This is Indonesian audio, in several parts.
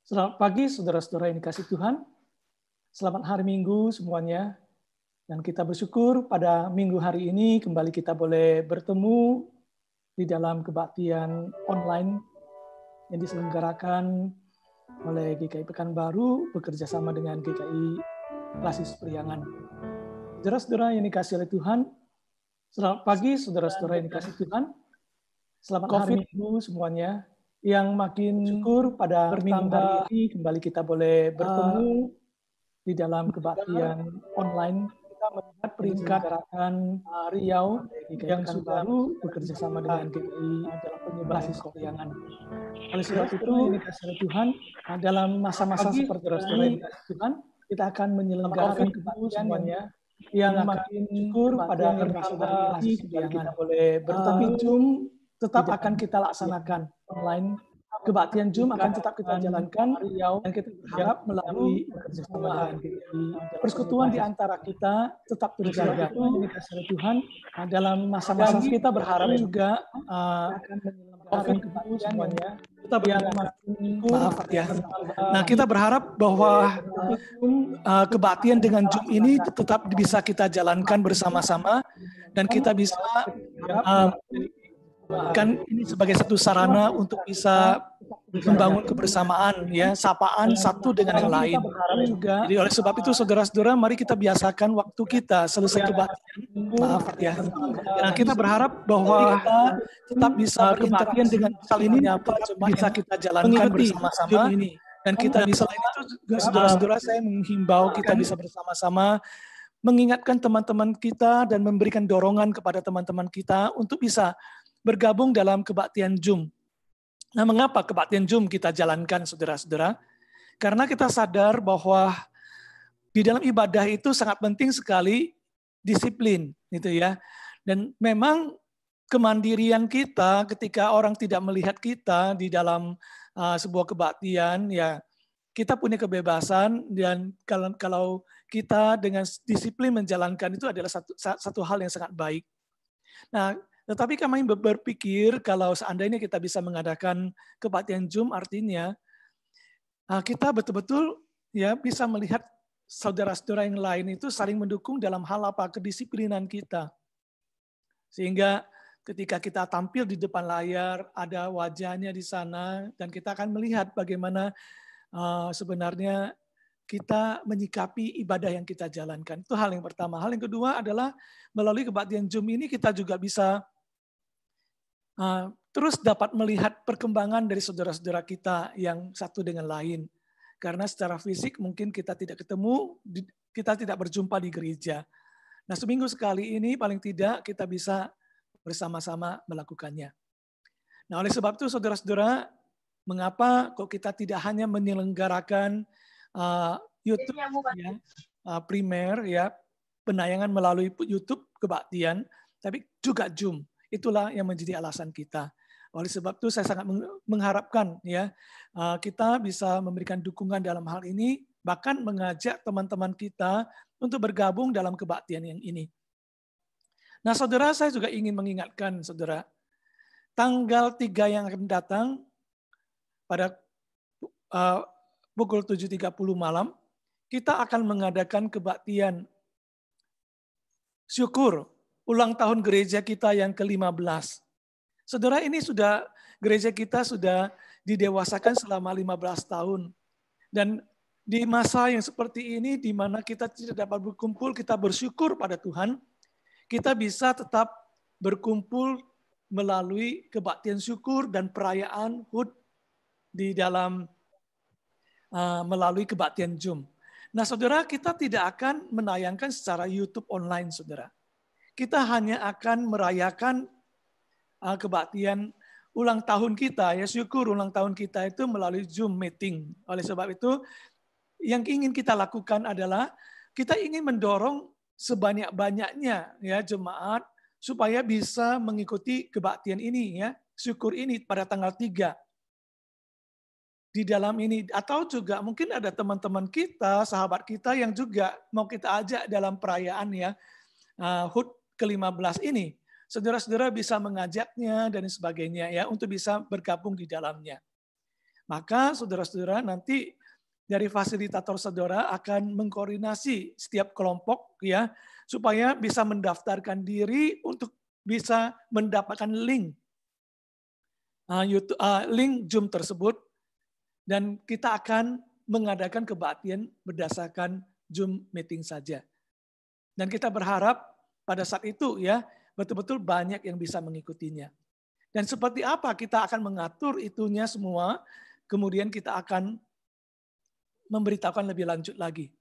Selamat pagi, saudara-saudara yang dikasih Tuhan. Selamat hari Minggu semuanya. Dan kita bersyukur pada minggu hari ini kembali kita boleh bertemu di dalam kebaktian online yang diselenggarakan oleh GKI Pekanbaru bekerja sama dengan GKI Klasis Priangan. Saudara-saudara yang dikasih oleh Tuhan, selamat pagi saudara-saudara yang dikasih Tuhan. Selamat hari Minggu semuanya. Yang makin syukur pada minggu hari ini kembali kita boleh bertemu di dalam kebaktian online. Kita melihat peringkat gerakan Riau yang sudah baru bekerja sama dengan GKI dalam penyebaran Priangan. Oleh sebab itu, dikasih oleh Tuhan, dalam masa-masa seperti ini, Tuhan, kita akan menyelenggarakan kebaktian semuanya yang makin syukur pada saudara kita boleh bertemu. Zoom tetap akan kita laksanakan online. Kebaktian Zoom akan tetap kita jalankan dan kita berharap melalui kerjasama dengan GKI. Persekutuan di antara kita tetap terjaga. Itu dikasih oleh Tuhan. Dalam masa-masa kita berharap juga akan menyelenggarakan kebaktian semuanya. Kita Nah, kita berharap bahwa kebaktian dengan Zoom ini tetap bisa kita jalankan bersama-sama dan kita bisa kan ini sebagai satu sarana untuk bisa membangun kebersamaan, ya, sapaan satu dengan yang lain. Jadi oleh sebab itu saudara-saudara, mari kita biasakan waktu kita selesai kebaktian. Ya. Nah, kita berharap bahwa kita tetap bisa kebaktian dengan hal ini bisa kita jalankan bersama-sama dan kita bisa itu juga saudara-saudara, saya menghimbau kita bisa bersama-sama mengingatkan teman-teman kita dan memberikan dorongan kepada teman-teman kita untuk bisa bergabung dalam kebaktian Zoom. Nah, mengapa kebaktian Zoom kita jalankan, saudara-saudara? Karena kita sadar bahwa di dalam ibadah itu sangat penting sekali disiplin, gitu ya. Dan memang kemandirian kita ketika orang tidak melihat kita di dalam sebuah kebaktian, ya kita punya kebebasan dan kalau kita dengan disiplin menjalankan itu adalah satu hal yang sangat baik. Nah, tetapi kami berpikir kalau seandainya kita bisa mengadakan kebaktian Zoom, artinya kita betul-betul ya bisa melihat saudara-saudara yang lain itu saling mendukung dalam hal apa kedisiplinan kita. Sehingga ketika kita tampil di depan layar, ada wajahnya di sana dan kita akan melihat bagaimana sebenarnya kita menyikapi ibadah yang kita jalankan. Itu hal yang pertama. Hal yang kedua adalah melalui kebaktian Zoom ini kita juga bisa terus dapat melihat perkembangan dari saudara-saudara kita yang satu dengan lain. Karena secara fisik mungkin kita tidak ketemu, kita tidak berjumpa di gereja. Nah, seminggu sekali ini paling tidak kita bisa bersama-sama melakukannya. Nah, oleh sebab itu saudara-saudara, mengapa kok kita tidak hanya menyelenggarakan YouTube ya, primer ya, penayangan melalui YouTube kebaktian, tapi juga Zoom. Itulah yang menjadi alasan kita. Oleh sebab itu saya sangat mengharapkan ya kita bisa memberikan dukungan dalam hal ini, bahkan mengajak teman-teman kita untuk bergabung dalam kebaktian yang ini. Nah, saudara, saya juga ingin mengingatkan saudara, tanggal 3 yang akan datang pada pukul 7.30 malam, kita akan mengadakan kebaktian syukur ulang tahun gereja kita yang ke-15. Saudara, ini gereja kita sudah didewasakan selama 15 tahun. Dan di masa yang seperti ini, di mana kita tidak dapat berkumpul, kita bersyukur pada Tuhan, kita bisa tetap berkumpul melalui kebaktian syukur dan perayaan HUT di dalam melalui kebaktian Zoom. Nah, saudara, kita tidak akan menayangkan secara YouTube online, saudara. Kita hanya akan merayakan kebaktian ulang tahun kita, ya syukur ulang tahun kita itu melalui Zoom meeting. Oleh sebab itu, yang ingin kita lakukan adalah kita ingin mendorong sebanyak-banyaknya ya jemaat supaya bisa mengikuti kebaktian ini ya, syukur ini pada tanggal 3 di dalam ini. Atau juga mungkin ada teman-teman kita, sahabat kita yang juga mau kita ajak dalam perayaan ya HUT ke-15 ini. Saudara-saudara bisa mengajaknya dan sebagainya ya untuk bisa bergabung di dalamnya. Maka saudara-saudara nanti dari fasilitator saudara akan mengkoordinasi setiap kelompok ya supaya bisa mendaftarkan diri untuk bisa mendapatkan link link Zoom tersebut, dan kita akan mengadakan kebaktian berdasarkan Zoom meeting saja. Dan kita berharap pada saat itu ya betul-betul banyak yang bisa mengikutinya. Dan seperti apa kita akan mengatur itunya semua, kemudian kita akan memberitahukan lebih lanjut lagi.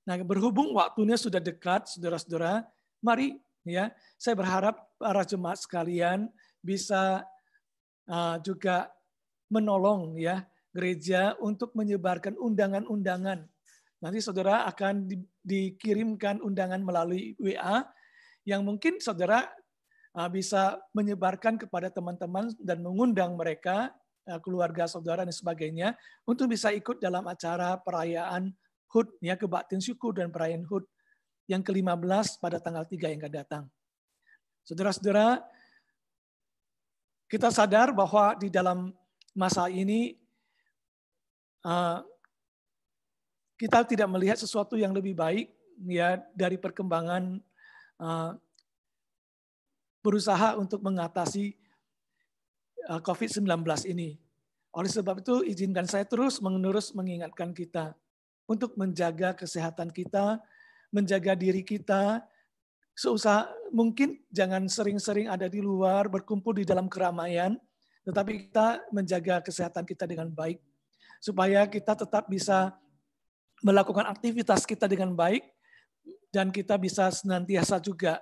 Nah, berhubung waktunya sudah dekat, saudara-saudara, mari ya, saya berharap para jemaat sekalian bisa juga menolong ya gereja untuk menyebarkan undangan-undangan. Nanti saudara akan dikirimkan undangan melalui WA yang mungkin saudara bisa menyebarkan kepada teman-teman dan mengundang mereka, keluarga saudara dan sebagainya untuk bisa ikut dalam acara perayaan HUT ya, kebaktian syukur dan perayaan HUT yang ke-15 pada tanggal 3 yang akan datang. Saudara-saudara, kita sadar bahwa di dalam masa ini kita tidak melihat sesuatu yang lebih baik ya dari perkembangan berusaha untuk mengatasi COVID-19 ini. Oleh sebab itu izinkan saya terus menerus mengingatkan kita untuk menjaga kesehatan kita, menjaga diri kita, seusaha mungkin jangan sering-sering ada di luar, berkumpul di dalam keramaian, tetapi kita menjaga kesehatan kita dengan baik, supaya kita tetap bisa melakukan aktivitas kita dengan baik, dan kita bisa senantiasa juga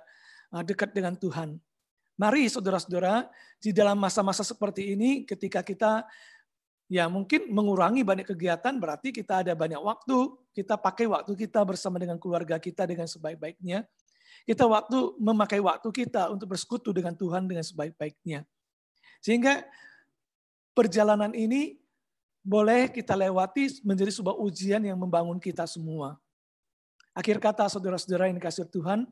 dekat dengan Tuhan. Mari saudara-saudara, di dalam masa-masa seperti ini, ketika kita ya mungkin mengurangi banyak kegiatan, berarti kita ada banyak waktu, kita pakai waktu kita bersama dengan keluarga kita dengan sebaik-baiknya. Kita memakai waktu kita untuk bersekutu dengan Tuhan dengan sebaik-baiknya. Sehingga perjalanan ini boleh kita lewati menjadi sebuah ujian yang membangun kita semua. Akhir kata saudara-saudara yang dikasihi Tuhan,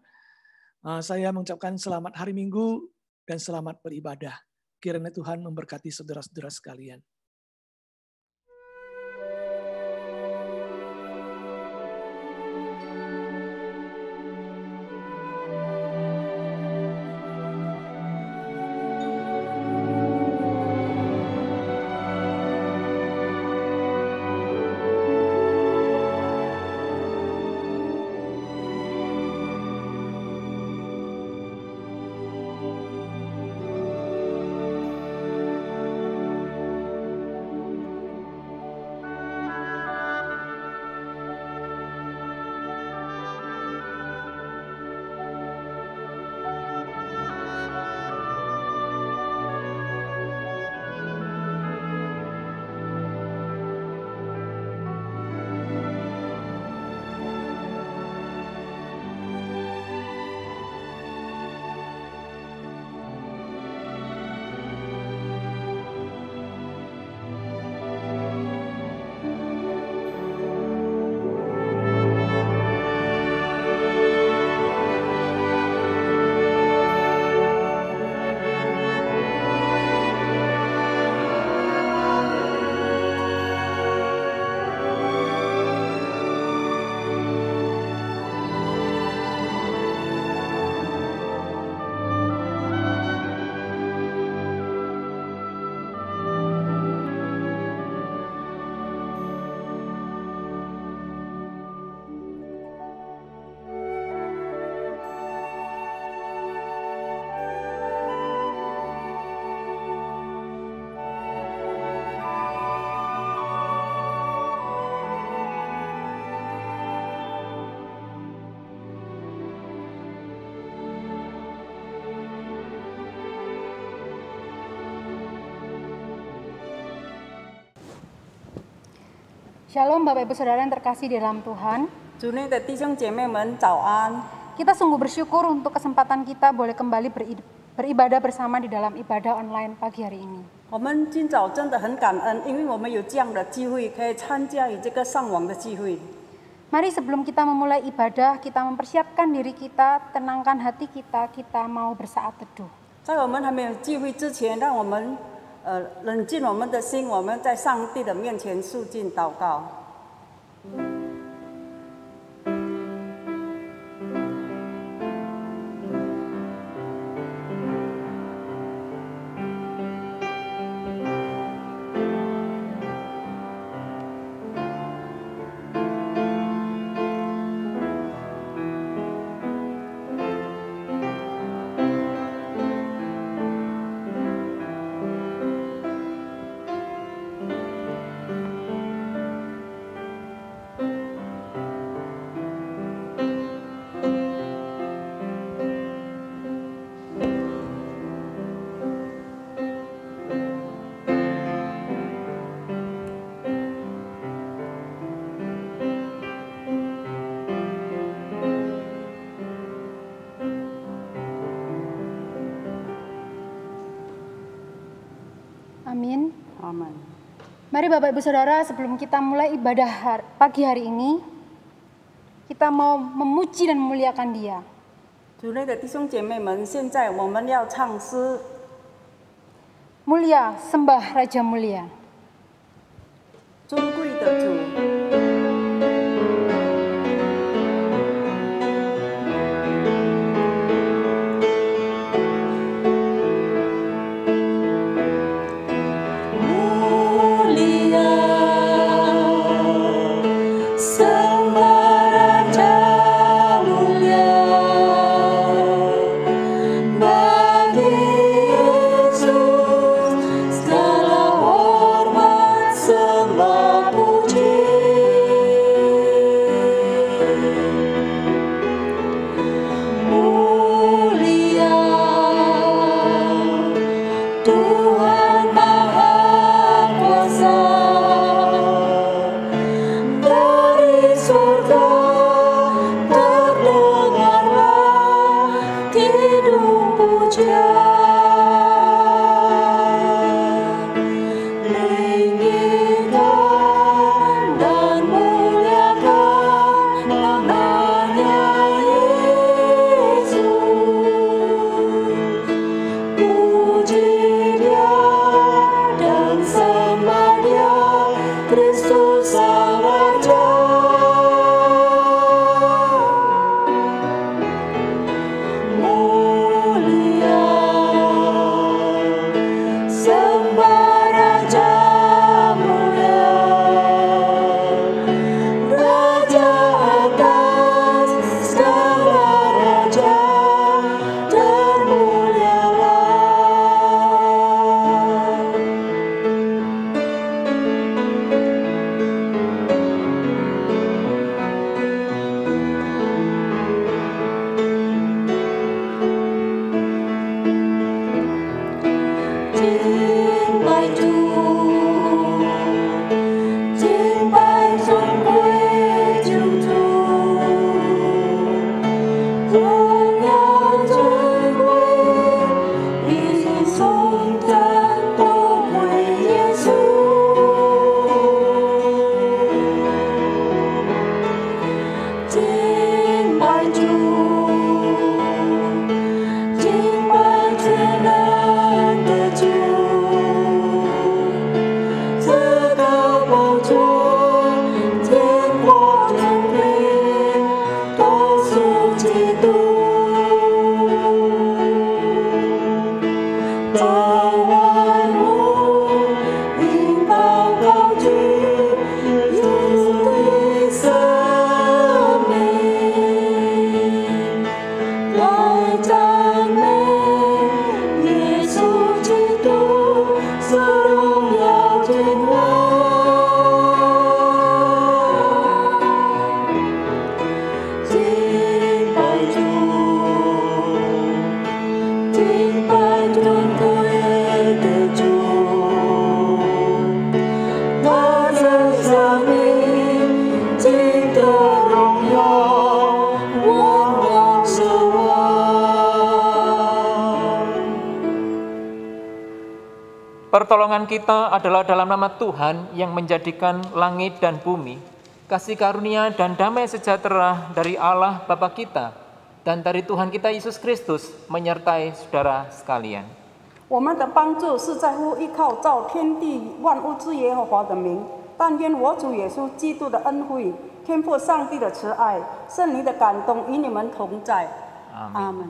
saya mengucapkan selamat hari Minggu dan selamat beribadah. Kiranya Tuhan memberkati saudara-saudara sekalian. Shalom Bapak Ibu Saudara yang terkasih di dalam Tuhan. 主内的弟兄姐妹们早安。 Kita sungguh bersyukur untuk kesempatan kita boleh kembali beribadah bersama di dalam ibadah online pagi hari ini. 我们今早真的很感恩，因为我们有这样的机会可以参加于这个上网的机会。 Mari sebelum kita memulai ibadah, kita mempersiapkan diri kita, tenangkan hati kita, kita mau bersaat teduh. 在我们还没有聚会之前，让我们冷静我们的心，我们在上帝的面前肃静祷告。Amin. Amin. Mari Bapak Ibu Saudara, sebelum kita mulai ibadah pagi hari ini, kita mau memuji dan memuliakan Dia. 主内的弟兄姐妹们，现在我们要唱诗， Mulia, sembah Raja mulia. 尊贵的主。 Pertolongan kita adalah dalam nama Tuhan yang menjadikan langit dan bumi, kasih karunia dan damai sejahtera dari Allah Bapa kita dan dari Tuhan kita Yesus Kristus menyertai saudara sekalian. 我们的帮助是在乎依靠造天地万物之耶和华的名。但愿我主耶稣基督的恩惠、天父上帝的慈爱、圣灵的感动与你们同在。阿门。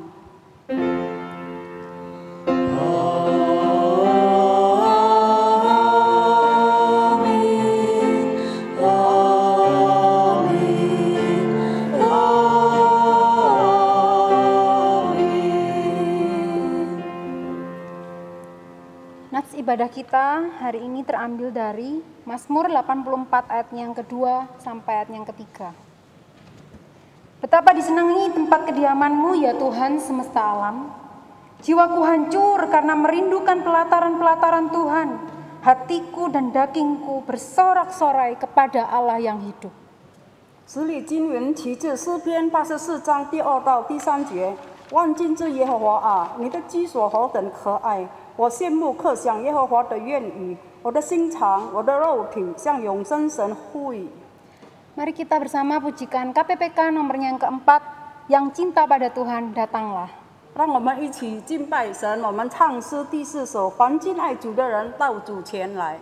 Nats ibadah kita hari ini terambil dari Mazmur 84 ayat yang kedua sampai ayat yang ketiga. Betapa disenangi tempat kediaman-Mu ya Tuhan semesta alam. Jiwaku hancur karena merindukan pelataran-pelataran Tuhan. Hatiku dan dagingku bersorak-sorai kepada Allah yang hidup. 十里经文题字诗篇84章第2到第3节。万军之耶和华啊，你的居所何等可爱！我羡慕克想耶和华的愿语，我的心肠，我的肉体向永生神呼吁。 Mari kita bersama pujikan KPPK nomornya yang keempat, yang cinta pada Tuhan datanglah. 让我们一起敬拜神，我们唱诗第4首，凡敬爱主的人到主前来。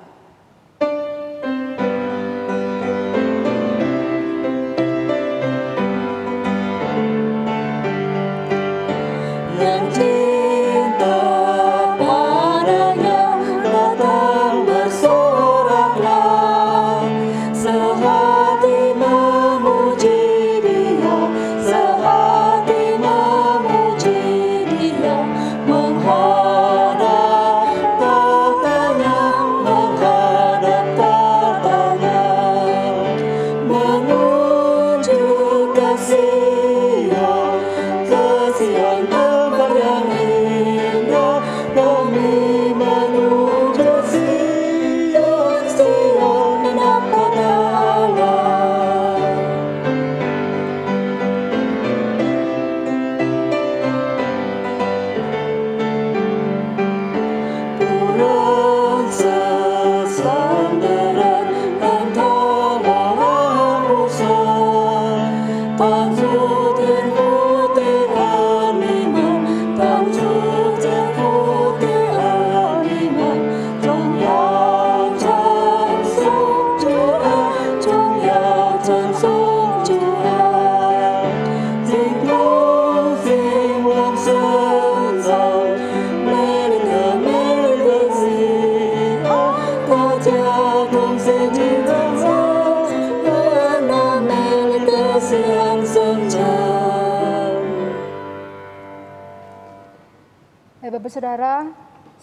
Bapak Saudara,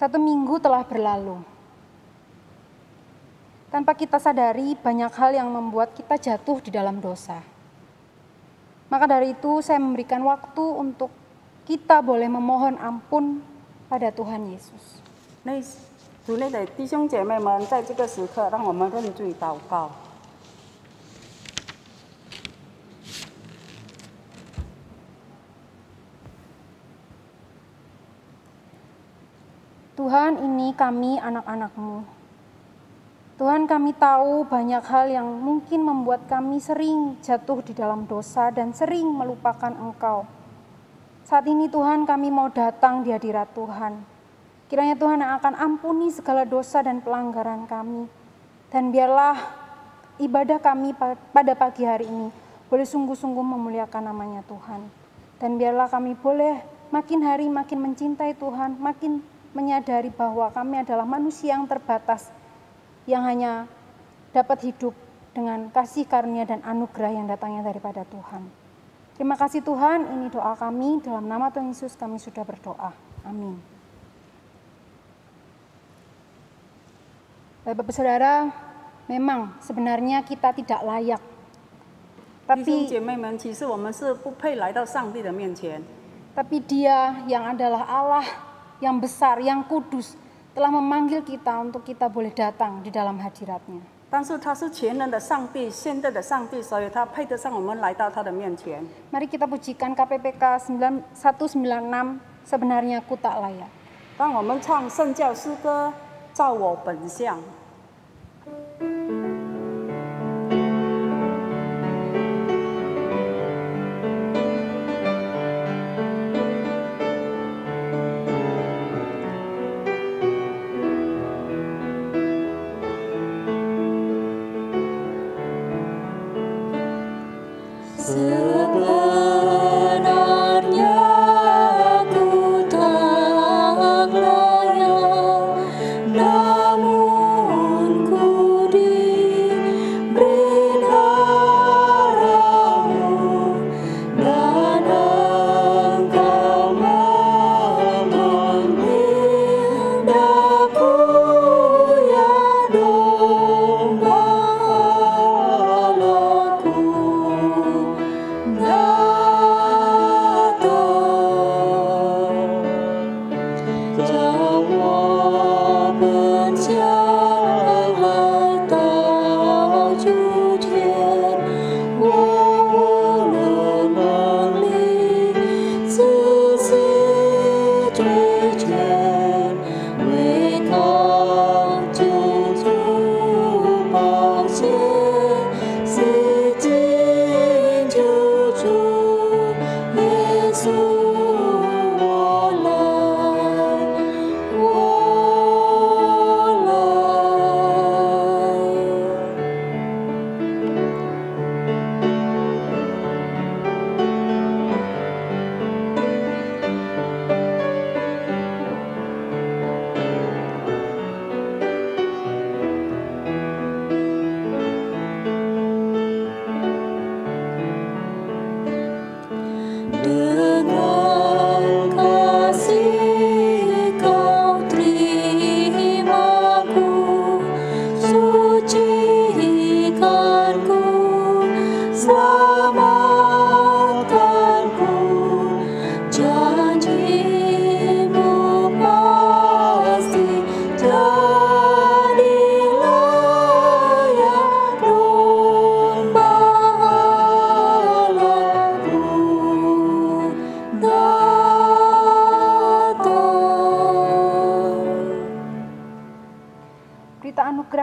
1 minggu telah berlalu. Tanpa kita sadari, banyak hal yang membuat kita jatuh di dalam dosa. Maka dari itu, saya memberikan waktu untuk kita boleh memohon ampun pada Tuhan Yesus. 主内的弟兄姐妹们，在这个时刻，让我们认罪祷告。 Tuhan, ini kami anak-anak-Mu. Tuhan, kami tahu banyak hal yang mungkin membuat kami sering jatuh di dalam dosa dan sering melupakan Engkau. Saat ini Tuhan, kami mau datang di hadirat Tuhan. Kiranya Tuhan yang akan ampuni segala dosa dan pelanggaran kami. Dan biarlah ibadah kami pada pagi hari ini boleh sungguh-sungguh memuliakan namanya Tuhan. Dan biarlah kami boleh makin hari makin mencintai Tuhan, makin menyadari bahwa kami adalah manusia yang terbatas, yang hanya dapat hidup dengan kasih karunia dan anugerah yang datangnya daripada Tuhan. Terima kasih Tuhan, ini doa kami, dalam nama Tuhan Yesus kami sudah berdoa. Amin. Bapak Saudara, memang sebenarnya kita tidak layak. 弟兄姐妹们，其实我们是不配来到上帝的面前。 Tapi Dia yang adalah Allah yang besar, yang kudus, telah memanggil kita untuk kita boleh datang di dalam hadirat-Nya. 但是他是全能的上帝，现在的上帝，所以他配得上我们来到他的面前。 Mari kita pujikan KPPK 196, sebenarnya ku tak layak. 当我们唱圣教诗歌，照我本相。 Ku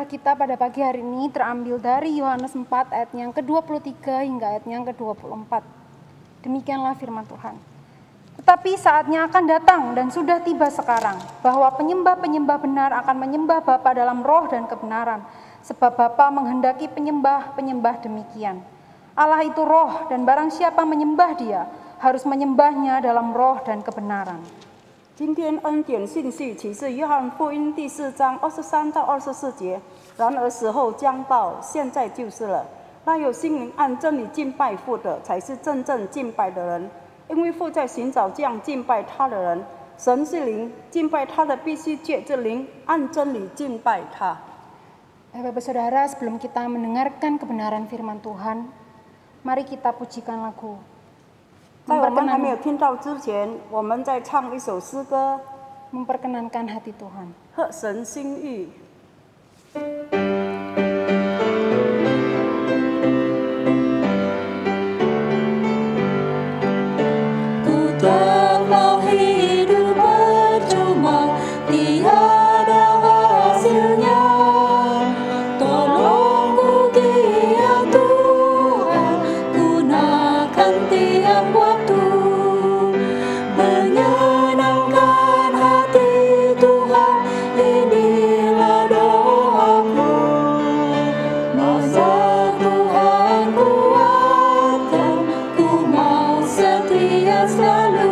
kita pada pagi hari ini terambil dari Yohanes 4 ayat yang ke-23 hingga ayat yang ke-24. Demikianlah firman Tuhan. Tetapi saatnya akan datang dan sudah tiba sekarang, bahwa penyembah-penyembah benar akan menyembah Bapa dalam roh dan kebenaran, sebab Bapa menghendaki penyembah-penyembah demikian. Allah itu roh, dan barang siapa menyembah Dia, harus menyembahnya dalam roh dan kebenaran. 今天恩典信息启示约翰福音第4章23到24节。然而时候将到，现在就是了。那有心灵按真理敬拜父的，才是真正敬拜的人，因为父在寻找这样敬拜他的人。神是灵，敬拜他的必须借着灵按真理敬拜他。 Bapak Saudara, sebelum kita mendengarkan kebenaran firman Tuhan, mari kita pujikan lagu. 在我们还没有听到之前，我们在唱一首诗歌， memperkenankan hati Tuhan. 合神心意。 Ku tak mau hidup percuma, tiada hasilnya. Tolongku dia Tuhan, gunakan tiap waktu, menyenangkan hati Tuhan, inilah doaku. Masa Tuhan kuatkan, ku mau setia selalu.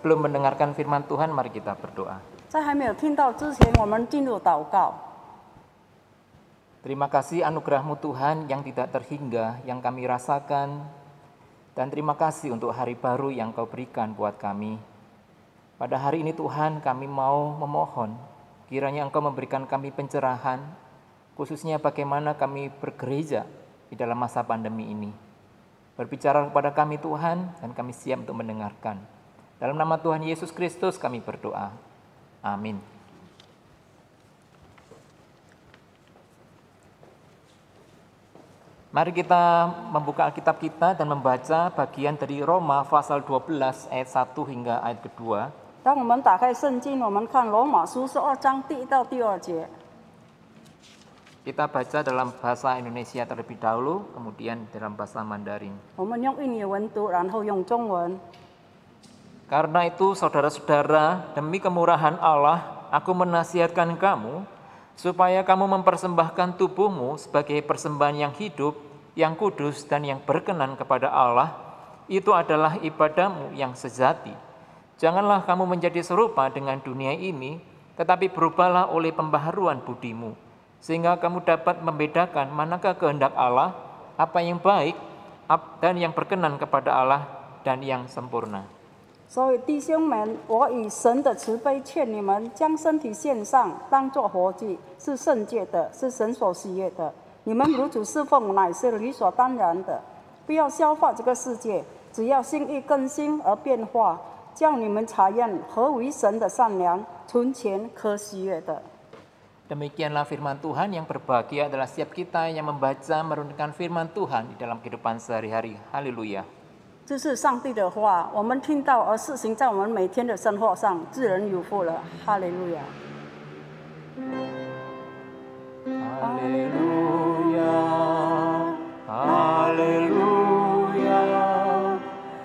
Sebelum mendengarkan firman Tuhan, mari kita berdoa. 在还没有听到之前，我们进入祷告。 Terima kasih anugerah-Mu Tuhan yang tidak terhingga, yang kami rasakan. Dan terima kasih untuk hari baru yang Kau berikan buat kami. Pada hari ini Tuhan, kami mau memohon, kiranya Engkau memberikan kami pencerahan, khususnya bagaimana kami bergereja di dalam masa pandemi ini. Berbicara kepada kami Tuhan, dan kami siap untuk mendengarkan. Dalam nama Tuhan Yesus Kristus kami berdoa. Amin. Mari kita membuka Alkitab kita dan membaca bagian dari Roma pasal 12 ayat 1 hingga ayat kedua. 当我们打开圣经，我们看罗马书12章第1到第2节。 Kita baca dalam bahasa Indonesia terlebih dahulu, kemudian dalam bahasa Mandarin. 我们用印尼文读，然后用中文。 Karena itu saudara-saudara, demi kemurahan Allah, aku menasihatkan kamu, supaya kamu mempersembahkan tubuhmu sebagai persembahan yang hidup, yang kudus, dan yang berkenan kepada Allah. Itu adalah ibadahmu yang sejati. Janganlah kamu menjadi serupa dengan dunia ini, tetapi berubahlah oleh pembaharuan budimu, sehingga kamu dapat membedakan manakah kehendak Allah, apa yang baik, dan yang berkenan kepada Allah, dan yang sempurna. 所以弟兄们，我以神的慈悲劝你们，将身体献上，当作活祭，是圣洁的，是神所喜悦的。你们如主侍奉，乃是理所当然的。不要消化这个世界，只要心意更新而变化，叫你们查验何为神的善良、纯全、可喜悦的。 Demikianlah firman Tuhan. Yang berbahagia adalah setiap kita yang membaca, merenungkan firman Tuhan di dalam kehidupan sehari-hari. Haleluya. 这是上帝的话，我们听到而施行在我们每天的生活上，自然有福了。哈利路亚。 Haleluya. Haleluya.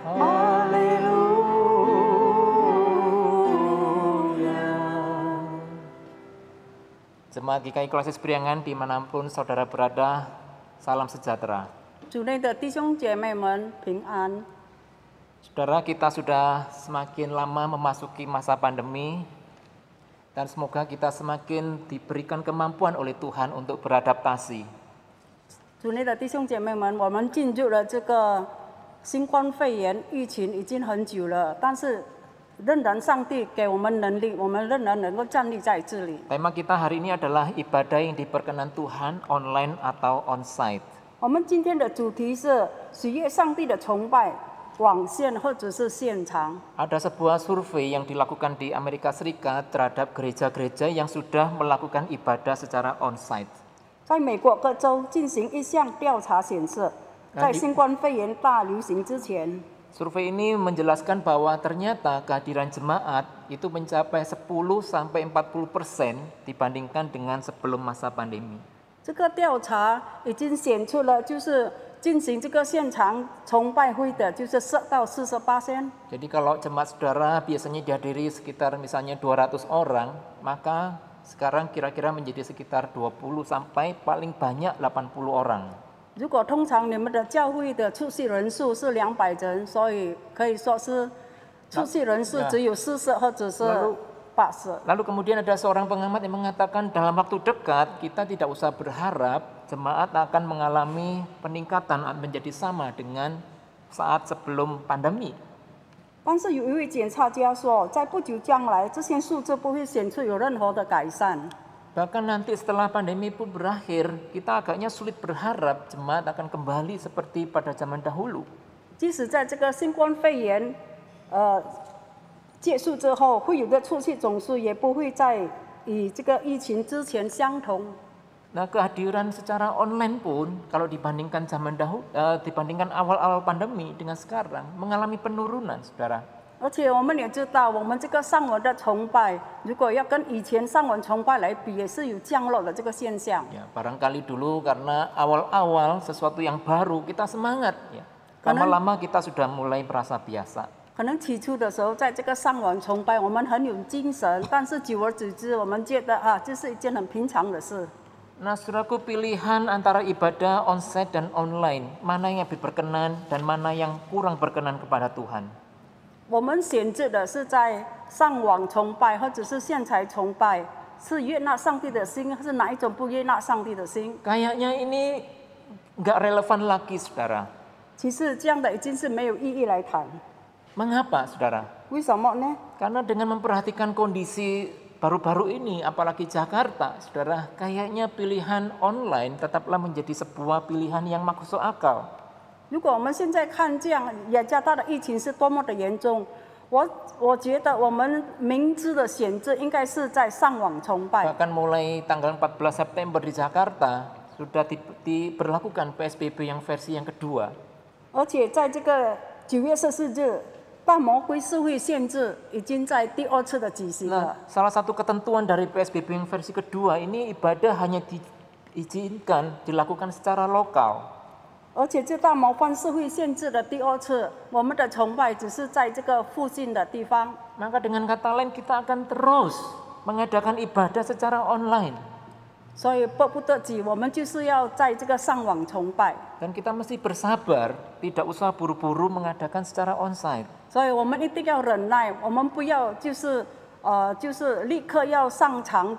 Haleluya. Jemaat GKI Kolose Priangan dimanapun saudara berada, salam sejahtera. 主内的弟兄姐妹们平安。 Saudara, kita sudah semakin lama memasuki masa pandemi dan semoga kita semakin diberikan kemampuan oleh Tuhan untuk beradaptasi. 主内的弟兄姐妹们，我们进入了这个新冠肺炎疫情已经很久了，但是仍然上帝给我们能力，我们仍然能够站立在这里。 Tema kita hari ini adalah ibadah yang diperkenan Tuhan online atau onsite. 我们今天的主题是喜悦上帝的崇拜，网线或者是现场。 Ada sebuah survei yang dilakukan di Amerika Serikat terhadap gereja-gereja yang sudah melakukan ibadah secara onsite. 在美国各州进行一项调查显示，在新冠肺炎大流行之前， Survei ini menjelaskan bahwa ternyata kehadiran jemaat itu mencapai 10-40% dibandingkan dengan sebelum masa pandemi. 这个调查已经显出了，就是进行这个现场崇拜会的，就是10到40%。 Jadi kalau jemaat saudara biasanya dihadiri sekitar misalnya 200 orang, maka sekarang kira-kira menjadi sekitar 20 sampai paling banyak 80 orang. 如果通常你们的教会的出席人数是200人，所以可以说是出席人数只有40或者是80。 Lalu kemudian ada seorang pengamat yang mengatakan dalam waktu dekat kita tidak usah berharap jemaat akan mengalami peningkatan menjadi sama dengan saat sebelum pandemi. 但是有一位检察家说，在不久将来，这些数字不会显出有任何的改善。 Bahkan nanti setelah pandemi pun berakhir, kita agaknya sulit berharap jemaat akan kembali seperti pada zaman dahulu. 即使在这个新冠肺炎结束之后，会有的出席总数也不会再与这个疫情之前相同。 Nah, kehadiran secara online pun kalau dibandingkan zaman dahulu, dibandingkan awal-awal pandemi dengan sekarang mengalami penurunan, saudara. 而且我们也知道，我们这个上文的崇拜，如果要跟以前上文崇拜来比，也是有降落的这个现象。 Ya, barangkali dulu karena awal-awal sesuatu yang baru kita semangat, ya. Lama-lama kita sudah mulai merasa biasa. 可能起初的时候，在这个上文崇拜，我们很有精神，但是久而久之，我们觉得这是一件很平常的事。 Nah, saudaraku, pilihan antara ibadah onsite dan online, mana yang lebih berkenan dan mana yang kurang berkenan kepada Tuhan? 我们选择的是在上网崇拜，或者是现场崇拜，是悦纳上帝的心，还是哪一种不悦纳上帝的心？ Kayaknya ini nggak relevan lagi, saudara. 其实这样的已经是没有意义来谈。 Mengapa, saudara? 为什么呢？ Karena dengan memperhatikan kondisi baru-baru ini, apalagi Jakarta, saudara, kayaknya pilihan online tetaplah menjadi sebuah pilihan yang masuk akal. 如果我们现在看这样雅加达的疫情是多么的严重，我觉得我们明智的选择应该是在上网崇拜。 Bahkan mulai tanggal 14 September di Jakarta sudah diberlakukan PSBB yang versi yang kedua. 而且在这个9月14日，大魔鬼社会限制已经在第2次的举行了。 Nah, salah satu ketentuan dari PSBB yang versi kedua ini ibadah hanya diizinkan dilakukan secara lokal. 而且这大魔方社会限制的第2次，我们的崇拜只是在这个附近的地方。 Maka dengan kata lain kita akan terus mengadakan ibadah secara online. 所以迫不得已，我们就是要在这个上网崇拜。 Dan kita mesti bersabar, tidak usah buru-buru mengadakan secara onsite. 所以我们一定要忍耐，我们不要就是立刻要上场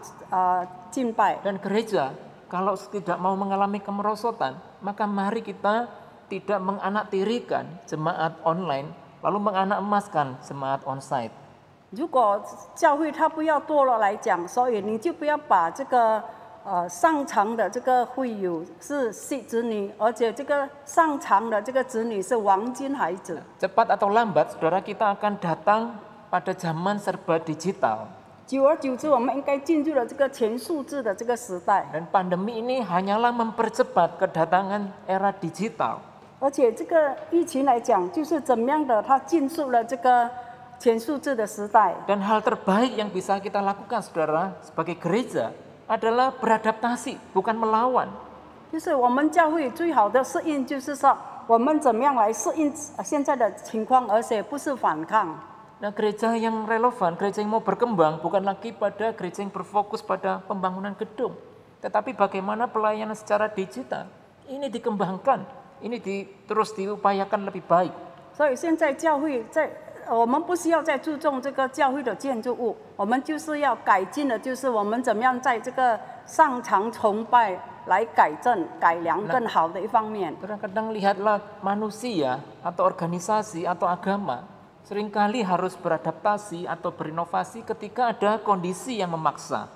敬拜。 Dan gereja kalau tidak mau mengalami kemerosotan, maka mari kita tidak menganaktirikan jemaat online, lalu menganak-emaskan jemaat onsite. 如果教会它不要堕落来讲，所以你就不要把这个上场的这个会友是细子女，而且这个上场的这个子女是黄金孩子。 Cepat atau lambat, saudara, kita akan datang pada zaman serba digital. 久而久之，我们应该进入了这个全数字的这个时代。 Dan pandemi ini hanyalah mempercepat kedatangan era digital. 而且这个疫情来讲，就是怎么样的，它进入了这个全数字的时代。 Dan hal terbaik yang bisa kita lakukan, saudara, sebagai gereja adalah beradaptasi, bukan melawan. 就是我们教会最好的适应，就是说我们怎么样来适应现在的情况，而且不是反抗。 Nah, gereja yang relevan, gereja yang mau berkembang bukan lagi pada gereja yang berfokus pada pembangunan gedung, tetapi bagaimana pelayanan secara digital ini dikembangkan, ini terus diupayakan lebih baik. 所以现在教会我们不需要再注重这个教会的建筑物，我们就是要改进的，就是我们怎么样在这个上场崇拜来改正、改良更好的一方面。 Kadang-kadang lihatlah manusia atau organisasi atau agama seringkali harus beradaptasi atau berinovasi ketika ada kondisi yang memaksa.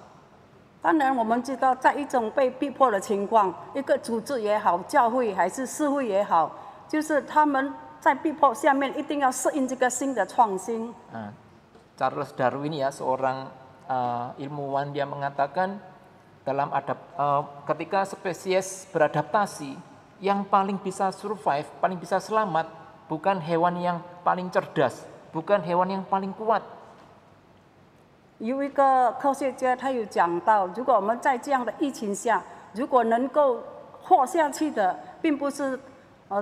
当然，我们知道，在一种被逼迫的情况，一个组织也好，教会还是社会也好，就是他们在逼迫下面一定要适应这个新的创新。 Charles Darwin ya seorang ilmuwan, dia mengatakan dalam ketika spesies beradaptasi, yang paling bisa survive, paling bisa selamat bukan hewan yang paling cerdas, bukan hewan yang paling kuat. 有一个科学家他有讲到，如果我们在这样的疫情下，如果能够活下去的，并不是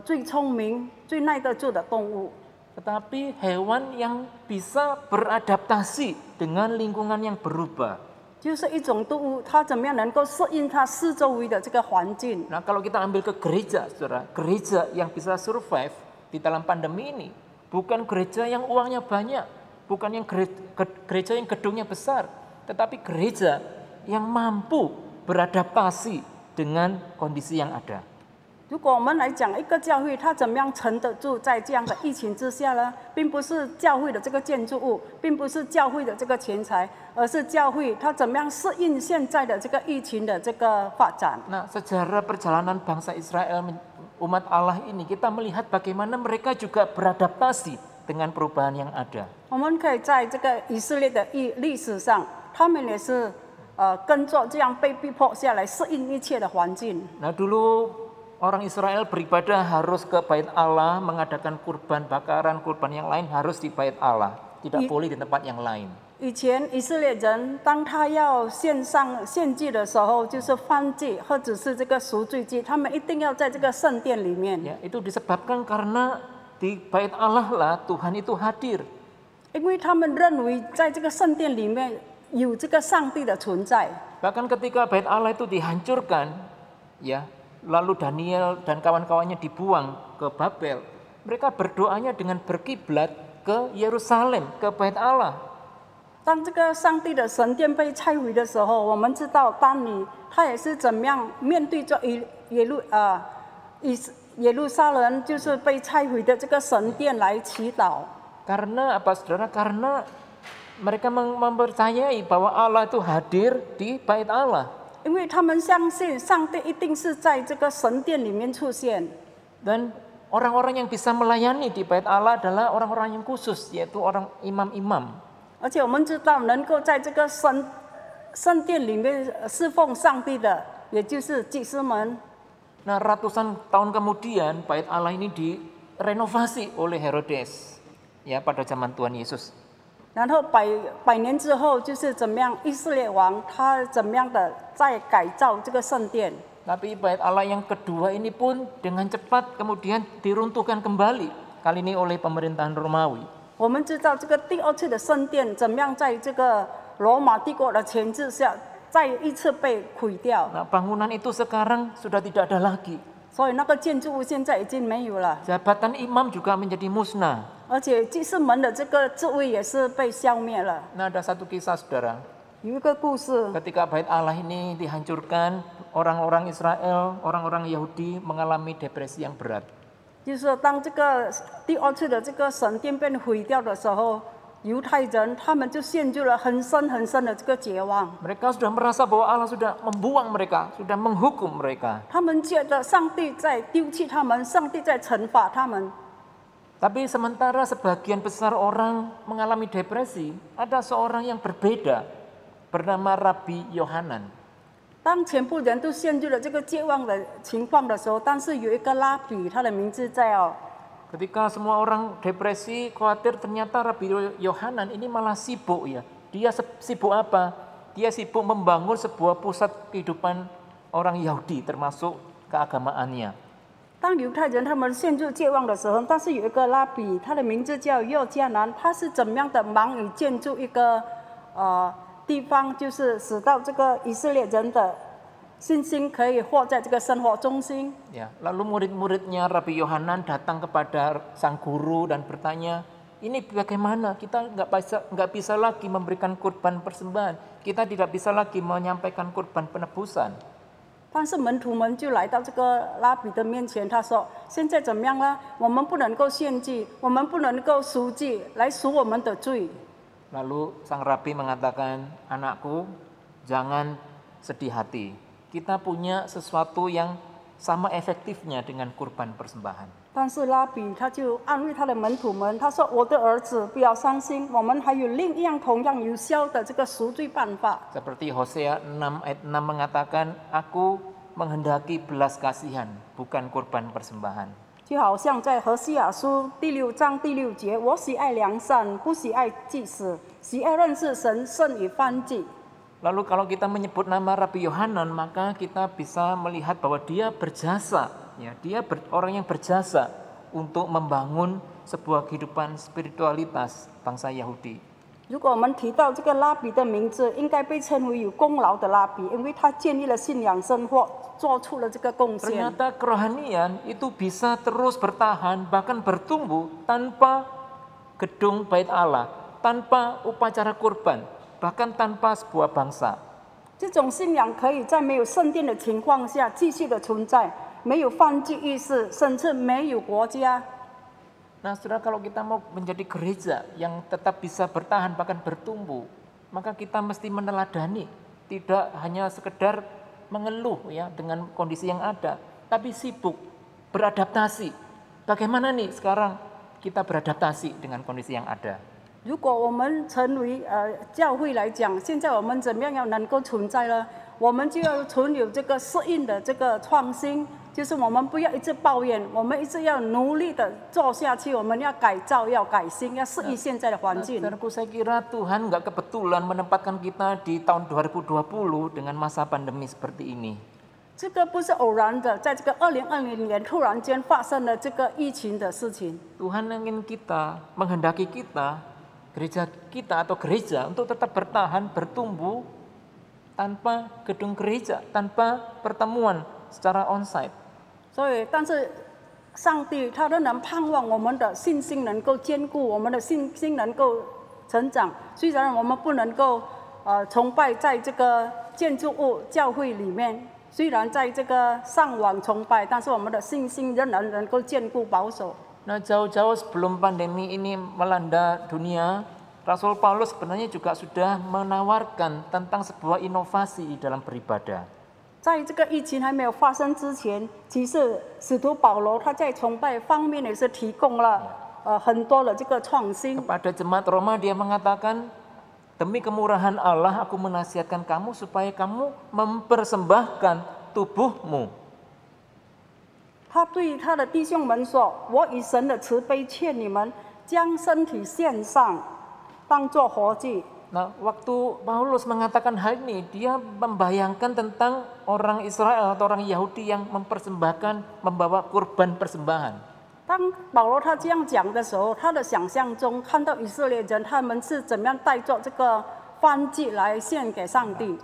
最聪明、最耐得住的动物， Tetapi hewan yang bisa beradaptasi dengan lingkungan yang berubah. 就是一种动物，它怎么样能够适应它四周围的这个环境。 Nah, kalau kita ambil ke gereja, saudara, gereja yang bisa survive di dalam pandemi ini bukan gereja yang uangnya banyak, bukan yang gereja yang gedungnya besar, tetapi gereja yang mampu beradaptasi dengan kondisi yang ada. 如果我们来讲一个教会，它怎么样撑得住在这样的疫情之下呢？并不是教会的这个建筑物，并不是教会的这个钱财，而是教会它怎么样适应现在的这个疫情的这个发展。 Nah, sejarah perjalanan bangsa Israel, umat Allah ini, kita melihat bagaimana mereka juga beradaptasi dengan perubahan yang ada. 我们可以在这个以色列的历史上，他们也是跟着这样被逼迫下来适应一切的环境。 Nah, dulu orang Israel beribadah harus ke bait Allah, mengadakan kurban bakaran, kurban yang lain harus di bait Allah, tidak boleh di tempat yang lain. 以前以色列人当他要献祭的时候，就是燔祭或者是这个赎罪祭，他们一定要在这个圣殿里面。 Ya, itu disebabkan karena di bait Allah lah Tuhan itu hadir. 因为他们认为在这个圣殿里面有这个上帝的存在。 Bahkan ketika bait Allah itu dihancurkan, ya, lalu Daniel dan kawan-kawannya dibuang ke Babel, mereka berdoanya dengan berkiblat ke Yerusalem, ke bait Allah. 当这个上帝的神殿被拆毁的时候，我们知道丹尼他也是怎么样面对着耶路撒冷就是被拆毁的这个神殿来祈祷。 Karena apa, saudara? Karena mereka mempercayai bahwa Allah itu hadir di bait Allah. 因为他们相信上帝一定是在这个神殿里面出现。 Dan orang-orang yang bisa melayani di bait Allah adalah orang-orang yang khusus, yaitu orang imam-imam. 而且我们知道，能够在这个圣殿里面侍奉上帝的，也就是祭司们。 Nah, ratusan tahun kemudian bait Allah ini direnovasi oleh Herodes, ya, pada zaman Tuhan Yesus. 然后百年之后，就是怎么样，以色列王他怎么样的在改造这个圣殿。 Tapi bait Allah yang kedua ini pun dengan cepat kemudian diruntuhkan kembali, kali ini oleh pemerintahan Romawi. 我们知道这个第二次的圣殿怎么样在这个罗马帝国的钳制下再一次被毁掉。 Nah, bangunan itu sekarang sudah tidak ada lagi. 所以那个建筑物现在已经没有了， Jabatan imam juga menjadi musnah. 而且祭司们的这个职位也是被消灭了。 Nah, ada satu kisah, saudara. 有一个故事， Ketika bait Allah ini dihancurkan, orang-orang Israel, orang-orang Yahudi mengalami depresi yang berat. 就是说当这个第二次的这个神殿被毁掉的时候，犹太人他们就陷入了很深很深的这个绝望。 Mereka sudah merasa bahwa Allah sudah membuang mereka, sudah menghukum mereka. 他们觉得上帝在丢弃他们，上帝在惩罚他们。 Tapi sementara sebagian besar orang mengalami depresi, ada seorang yang berbeda bernama Rabi Yohanan. 当全部人都陷入了这个绝望的情况的时候，但是有一个拉比，他的名字叫 Ketika semua orang depresi, khawatir, ternyata Rabi Yohanan ini malah sibuk, ya. Dia sibuk apa? Dia sibuk membangun sebuah pusat kehidupan orang Yahudi, termasuk keagamaannya. 当犹太人他们陷入绝望的时候，但是有一个拉比，他的名字叫约迦南，他是怎么样的忙于建筑一个地方，就是使到这个以色列人的信心可以活在这个生活中心。 Ya, lalu murid-muridnya Rabi Yohanan datang kepada sang guru dan bertanya, ini bagaimana? Kita nggak bisa lagi memberikan kurban persembahan. Kita tidak bisa lagi menyampaikan kurban penebusan. 但是门徒们就来到这个拉比的面前，他说：“现在怎么样呢？我们不能够献祭，我们不能够赎祭来赎我们的罪。” Lalu sang rabi mengatakan, anakku, jangan sedih hati. Kita punya sesuatu yang sama efektifnya dengan kurban persembahan. 但是拉比他就安慰他的门徒们，他说：“我的儿子，不要伤心，我们还有另一样同样有效的这个赎罪办法。” Seperti Hosea 6 ayat 6 mengatakan, aku menghendaki belas kasihan, bukan kurban persembahan. 就好像在何西阿书第6章第6节，我喜爱良善，不喜爱祭司，喜爱认识神胜于燔祭。 Lalu kalau kita menyebut nama Rabi Yohanan, maka kita bisa melihat bahwa dia berjasa, ya, orang yang berjasa untuk membangun sebuah kehidupan spiritualitas bangsa Yahudi. 如果我们提到这个拉比的名字，应该被称为有功劳的拉比，因为他建立了信仰生活，做出了这个贡献。 Ternyata kerohanian itu bisa terus bertahan, bahkan bertumbuh tanpa gedung bait Allah, tanpa upacara kurban, bahkan tanpa sebuah bangsa. 这种信仰可以在没有圣殿的情况下继续的存在，没有犯罪意识，甚至没有国家。 Nah, saudara, kalau kita mau menjadi gereja yang tetap bisa bertahan bahkan bertumbuh, maka kita mesti meneladani, tidak hanya sekedar mengeluh ya dengan kondisi yang ada, tapi sibuk beradaptasi. Bagaimana nih sekarang kita beradaptasi dengan kondisi yang ada? 如果我们成为教会来讲，现在我们怎么样要能够存在呢？我们就要存有这个适应的这个创新。 就是我们不要一直抱怨，我们一直要努力的做下去。我们要改造，要改新，要适应现在的环境。 Saudaraku, saya kira Tuhan nggak kebetulan menempatkan kita di tahun 2020 dengan masa pandemi seperti ini. 这个不是偶然的，在这个2020年突然间发生了这个疫情的事情。 Tuhan ingin kita, menghendaki kita, gereja kita atau gereja untuk tetap bertahan, bertumbuh tanpa gedung gereja, tanpa pertemuan secara onsite. 所以，但是上帝他仍然盼望我们的信心能够坚固，我们的信心能够成长。虽然我们不能够崇拜在这个建筑物教会里面，虽然在这个上网崇拜，但是我们的信心仍然能够坚固保守。 Nah, jauh-jauh sebelum pandemi ini melanda dunia, Rasul Paulus sebenarnya juga sudah menawarkan tentang sebuah inovasi dalam beribadah. 在这个疫情还没有发生之前，其实使徒保罗他在崇拜方面也是提供了很多的这个创新。 Kepada jemaat Roma dia mengatakan, demi kemurahan Allah aku menasihatkan kamu supaya kamu mempersembahkan tubuhmu. 他对他的弟兄们说：“我以神的慈悲劝你们，将身体献上，当作活祭。” Nah, waktu Paulus mengatakan hal ini, dia membayangkan tentang orang Israel atau orang Yahudi yang mempersembahkan, membawa kurban persembahan. 当保罗他这样讲的时候，他的想象中看到以色列人他们是怎么样带着这个燔祭来献给上帝。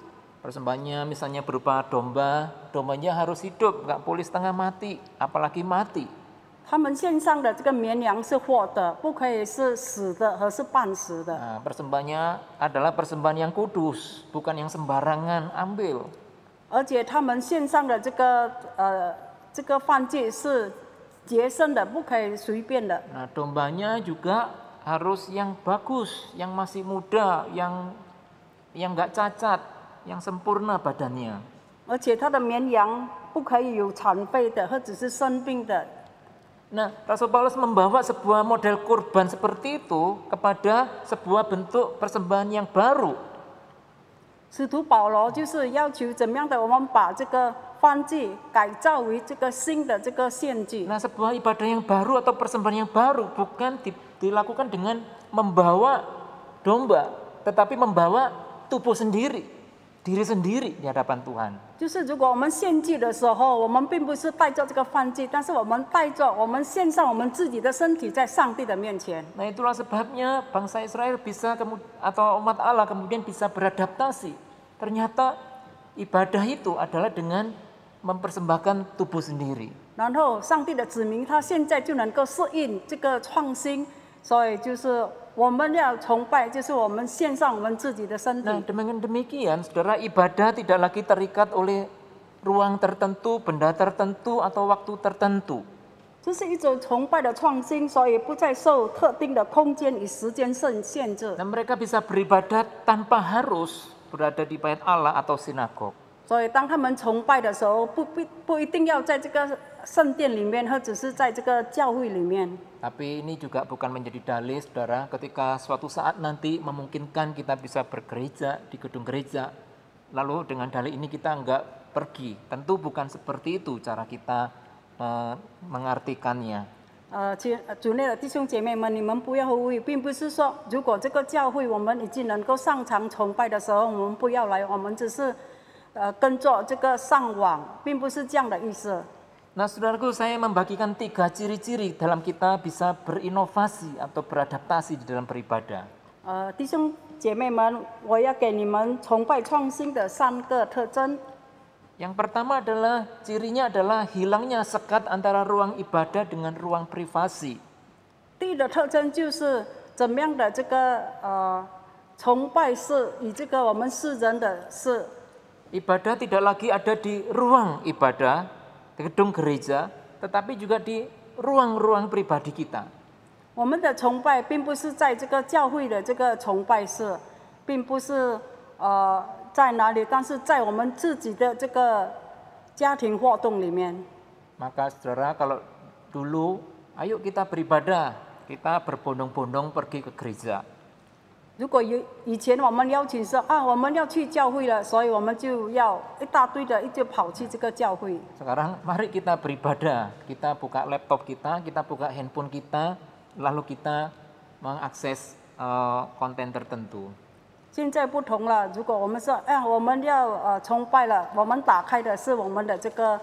Persembahannya misalnya berupa domba, dombanya harus hidup, nggak boleh setengah mati, apalagi mati. 他们献上的这个绵羊是活的，不可以是死的和是半死的。 Nah, persembahannya adalah persembahan yang kudus, bukan yang sembarangan ambil. 而且他们献上的这个燔祭是洁身的，不可以随便的。 Nah, dombanya juga harus yang bagus, yang masih muda, yang nggak cacat, yang sempurna badannya. 而且他的绵羊不可以有残废的，或者是生病的。 Nah, Rasul Paulus membawa sebuah model kurban seperti itu kepada sebuah bentuk persembahan yang baru. 使徒保罗就是要求怎么样的，我们把这个燔祭改造为这个新的这个献祭。 Nah, sebuah ibadah yang baru atau persembahan yang baru bukan dilakukan dengan membawa domba, tetapi membawa tubuh sendiri, diri sendiri di hadapan Tuhan. 就是如果我们献祭的时候，我们并不是带着这个燔祭，但是我们带着我们献上我们自己的身体在上帝的面前。 Nah, itulah sebabnya bangsa Israel bisa atau umat Allah kemudian bisa beradaptasi. Ternyata ibadah itu adalah dengan mempersembahkan tubuh sendiri. 然后上帝的子民他现在就能够适应这个创新，所以就是我们要崇拜，就是我们献上我们自己的身体。 Nah, dengan demikian, saudara, ibadah tidak lagi terikat oleh ruang tertentu, benda tertentu, atau waktu tertentu. 这是一种崇拜的创新，所以不再受特定的空间与时间限制。 Dan mereka bisa beribadat tanpa harus berada di bait Allah atau sinagog. 所以当他们崇拜的时候，不一定要在这个圣殿里面，或者是在这个教会里面。 Tapi ini juga bukan menjadi dalih, saudara, ketika suatu saat nanti memungkinkan kita bisa bergereja di gedung gereja. Lalu dengan dalih ini kita enggak pergi. Tentu bukan seperti itu cara kita mengartikannya. 主内的弟兄姐妹们，你们不要忽略，并不是说如果这个教会我们已经能够上场崇拜的时候，我们不要来，我们只是跟着这个上网，并不是这样的意思。 Nah, saudaraku, saya membagikan 3 ciri-ciri dalam kita bisa berinovasi atau beradaptasi di dalam beribadah. 弟兄姐妹们，我要给你们崇拜创新的3个特征。 Yang pertama adalah cirinya adalah hilangnya sekat antara ruang ibadah dengan ruang privasi. 第一的特征就是怎么样的这个崇拜是与这个我们世人的是 Ibadah tidak lagi ada di ruang ibadah, di gedung gereja, tetapi juga di ruang-ruang pribadi kita. 我们的崇拜并不是在这个教会的这个崇拜室，并不是在哪里，但是在我们自己的这个家庭活动里面。 Maka saudara, kalau dulu, ayo kita beribadah, kita berbondong-bondong pergi ke gereja. 如果以前我们邀请说我们要去教会了，所以我们就要一大堆的就跑去这个教会。 Sekarang mari kita beribadah, kita buka laptop kita buka handphone kita, lalu kita mengakses konten tertentu. 现在不同了，如果我们说我们要崇拜了，我们打开的是我们的这个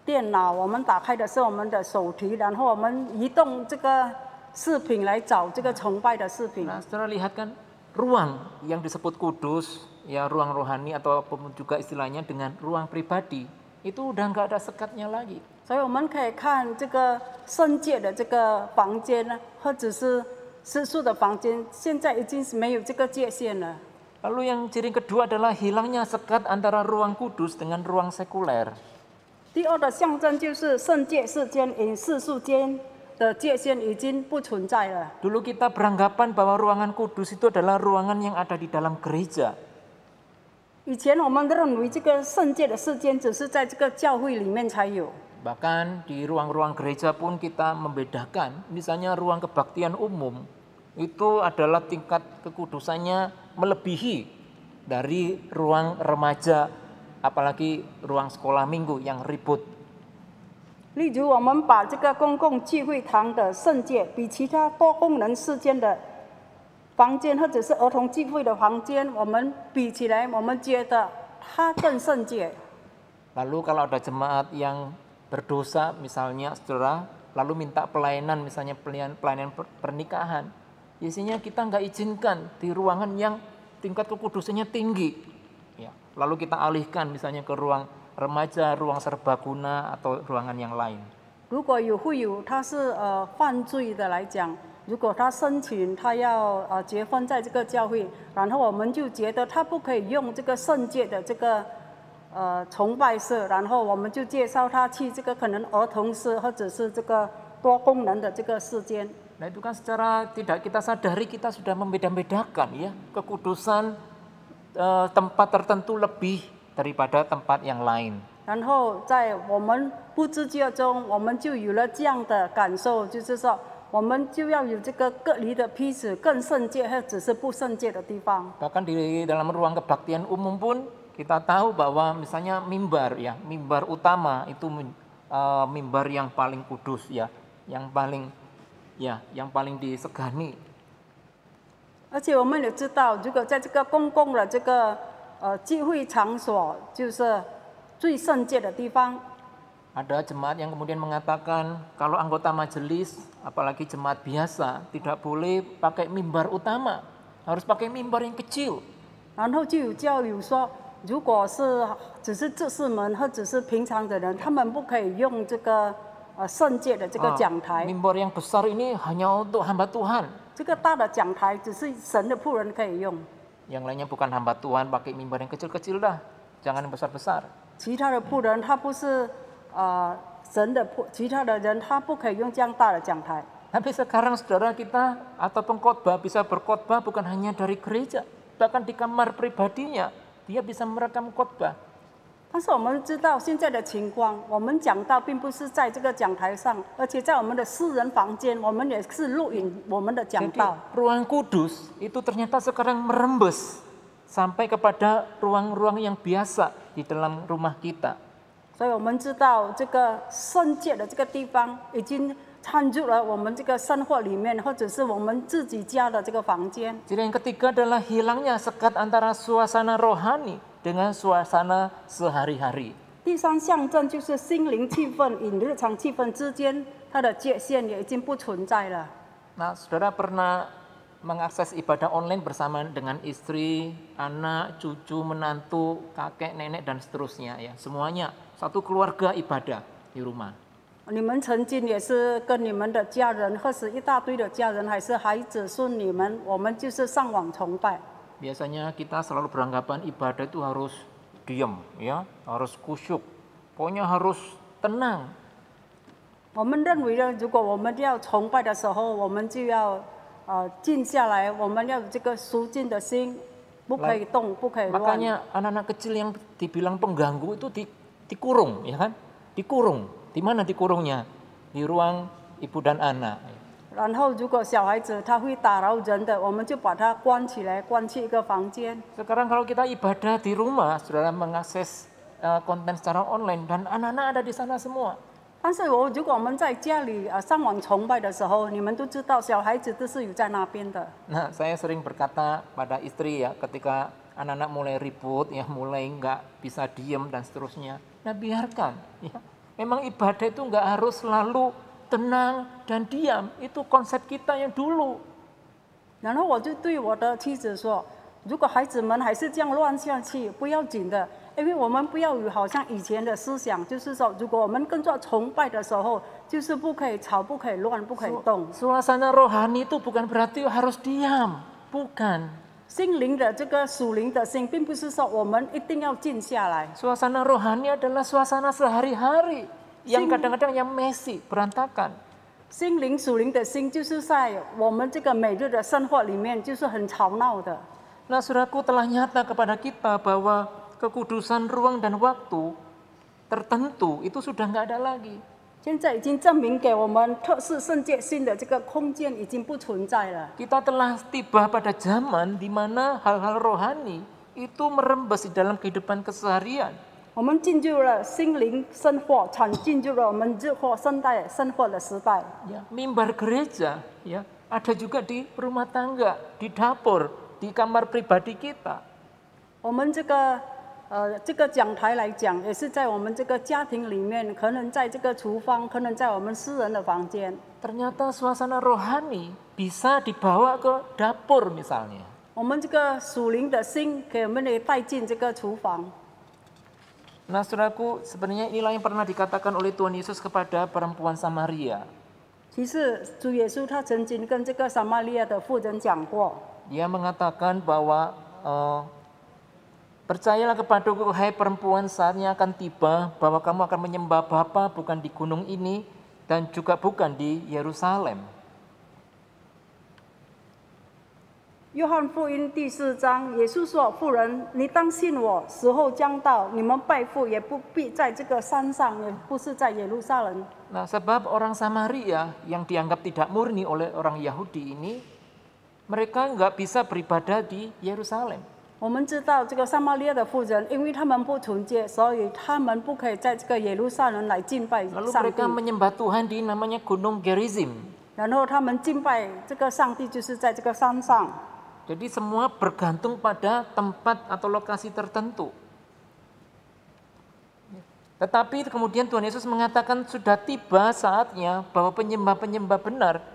电脑，我们打开的是我们的手提，然后我们移动这个视频来找这个崇拜的视频。 Nah, saudara lihat kan ruang yang disebut kudus, ya ruang rohani atau juga istilahnya dengan ruang pribadi, itu udah nggak ada sekatnya lagi. 所以我们可以看这个圣界的这个房间呢，或者是私宿的房间，现在已经是没有这个界限了。 Lalu yang ciri kedua adalah hilangnya sekat antara ruang kudus dengan ruang sekuler. 第二的象征就是圣界世间与世俗间的界限已经不存在了。 Dulu kita beranggapan bahwa ruangan kudus itu adalah ruangan yang ada di dalam gereja. 以前我们认为这个圣界的世间只是在这个教会里面才有。 Bahkan di ruang-ruang gereja pun kita membedakan, misalnya ruang kebaktian umum itu adalah tingkat kekudusannya melebihi dari ruang remaja, apalagi ruang sekolah minggu yang ribut. 例如，我们把这个公共聚会堂的圣界比其他多功能世间的房间或者是儿童聚会的房间，我们比起来，我们觉得它更圣洁。 Lalu kalau ada jemaat yang berdosa misalnya saudara, lalu minta pelayanan misalnya pelayanan pernikahan, biasanya kita nggak izinkan di ruangan yang tingkat kekudusannya tinggi. Ya, lalu kita alihkan misalnya ke ruang remaja, ruang serbaguna atau ruangan yang lain. 如果有会友他是犯罪的来讲，如果他申请他要结婚在这个教会，然后我们就觉得他不可以用这个圣界的这个崇拜室，然后我们就介绍他去这个可能儿童室或者是这个多功能的这个室间。 Nah itu kan secara tidak kita sadari kita sudah membeda-bedakan ya kekudusan tempat tertentu lebih daripada tempat yang lain. 然后在我们不知觉中，我们就有了这样的感受，就是说我们就要有这个隔离的彼此更圣洁或者是不圣洁的地方。 Bahkan di dalam ruang kebaktian umum pun kita tahu bahwa misalnya mimbar ya, mimbar utama itu mimbar yang paling kudus ya, yang paling disegani. 而且我们也知道，如果在这个公共的这个聚会场所，就是最圣洁的地方。 Ada jemaat yang kemudian mengatakan kalau anggota majelis, apalagi jemaat biasa, tidak boleh pakai mimbar utama, harus pakai mimbar yang kecil. 然后就有教友说，如果是只是执事们或者是平常的人，他们不可以用这个圣洁的这个讲台。 Mimbar yang besar ini hanya untuk hamba Tuhan. 这个大的讲台只是神的仆人可以用。 Yang lainnya bukan hamba Tuhan, pakai mimbar yang kecil-kecil dah, jangan yang besar-besar. 其他的仆人他不是神的其他的人他不可以用这样大的讲台。 Tapi sekarang saudara kita atau pengkhotbah bisa berkhotbah bukan hanya dari gereja, bahkan di kamar pribadinya dia bisa merekam khotbah. 但是我们知道现在的情况，我们讲道并不是在这个讲台上，而且在我们的私人房间，我们也是录影我们的讲 Jadi 道。 ruang kudus itu ternyata sekarang merembes sampai kepada ruang-ruang yang biasa di dalam rumah kita. 所以我们知道这个圣洁的这个地方已经掺入了我们这个生活里面，或者是我们自己家的这个房间。 Jadi yang ketiga adalah hilangnya sekat antara suasana rohani dengan suasana sehari-hari. 第三象征就是心灵气氛与日常气氛之间，它的界限也已经不存在了。 Nah, saudara pernah mengakses ibadah online bersama dengan istri, anak, cucu, menantu, kakek, nenek, dan seterusnya ya. Semuanya satu keluarga ibadah di rumah. 你们曾经也是跟你们的家人，或是一大堆的家人，还是孩子孙女们，我们就是上网崇拜。 Biasanya kita selalu beranggapan ibadah itu harus diam, ya, harus kusyuk, pokoknya harus tenang. 我们认为呢，如果我们要崇拜的时候，我们就要静下来，我们要有这个肃静的心，不可以动，不可以乱。 Makanya anak-anak kecil yang dibilang pengganggu itu dikurung, ya kan? Dikurung. Di mana dikurungnya? Di ruang ibu dan anak. 然后，如果小孩子他会打扰人的，我们就把他关起来，关去一个房间。 Sekarang kalau kita ibadah di rumah, saudara mengakses konten secara online dan anak-anak ada di sana semua. 但是如果我们在家里上网崇拜的时候，你们都知道，小孩子都是有在那边的。 Nah, saya sering berkata pada istri ya, ketika anak-anak mulai ribut, ya mulai nggak bisa diem dan seterusnya, nah biarkan. Ya. Memang ibadah itu nggak harus selalu tenang dan diam, itu konsep kita yang dulu. 然后我就对我的妻子说，如果孩子们还是这样乱下去，不要紧的，因为我们不要有好像以前的思想，就是说，如果我们跟着崇拜的时候，就是不可以吵，不可以乱，不可以动。 Suasana rohani itu bukan berarti harus diam, bukan. 心灵的这个属灵的心，并不是说我们一定要静下来。 Suasana rohani adalah suasana sehari-hari yang kadang-kadang yang messy, berantakan. 心灵属灵的心，就是在我们这个每日的生活里面，就是很吵闹的。 Nah, saudaraku, telah nyata kepada kita bahwa kekudusan ruang dan waktu tertentu itu sudah nggak ada lagi. 现在已经证明给我们特殊圣洁性的这个空间已经不存在了。 Kita telah tiba pada zaman di mana hal-hal rohani itu merembes di dalam kehidupan keseharian. 我们进入了心灵生活，进入了我们日活生活的时代。 Ya, mimbar gereja, ya, ada juga di rumah tangga, di dapur, di kamar pribadi kita. 我们这个讲台来讲，也是在我们这个家庭里面，可能在这个厨房，可能在我们私人的房间。 Ternyata suasana rohani bisa dibawa ke dapur misalnya. 我们这个属灵的心，给我们也带进这个厨房。 Nah, saudaraku, sebenarnya inilah yang pernah dikatakan oleh Tuhan Yesus kepada perempuan Samaria. 其实主耶稣他曾经跟这个撒玛利亚的妇人讲过， Dia mengatakan bahwa percayalah kepadaku, hai perempuan, saatnya akan tiba bahwa kamu akan menyembah Bapa bukan di gunung ini dan juga bukan di Yerusalem. 约翰福音第4章，耶稣说：“妇人，你当信我，时候将到，你们拜父也不必在这个山上，也不是在耶路撒冷。” Nah, sebab orang Samaria yang dianggap tidak murni oleh orang Yahudi ini, mereka nggak bisa beribadah di Yerusalem. 我们知道这个撒玛利亚的妇人，因为他们不纯洁，所以他们不可以在这个耶路撒冷来敬拜 Lalu 上帝。 mereka menyembah Tuhan di namanya Gunung Gerizim. 然后他们敬拜这个上帝，就是在这个山上。 Jadi semua bergantung pada tempat atau lokasi tertentu. Tetapi kemudian Tuhan Yesus mengatakan sudah tiba saatnya bahwa penyembah-penyembah benar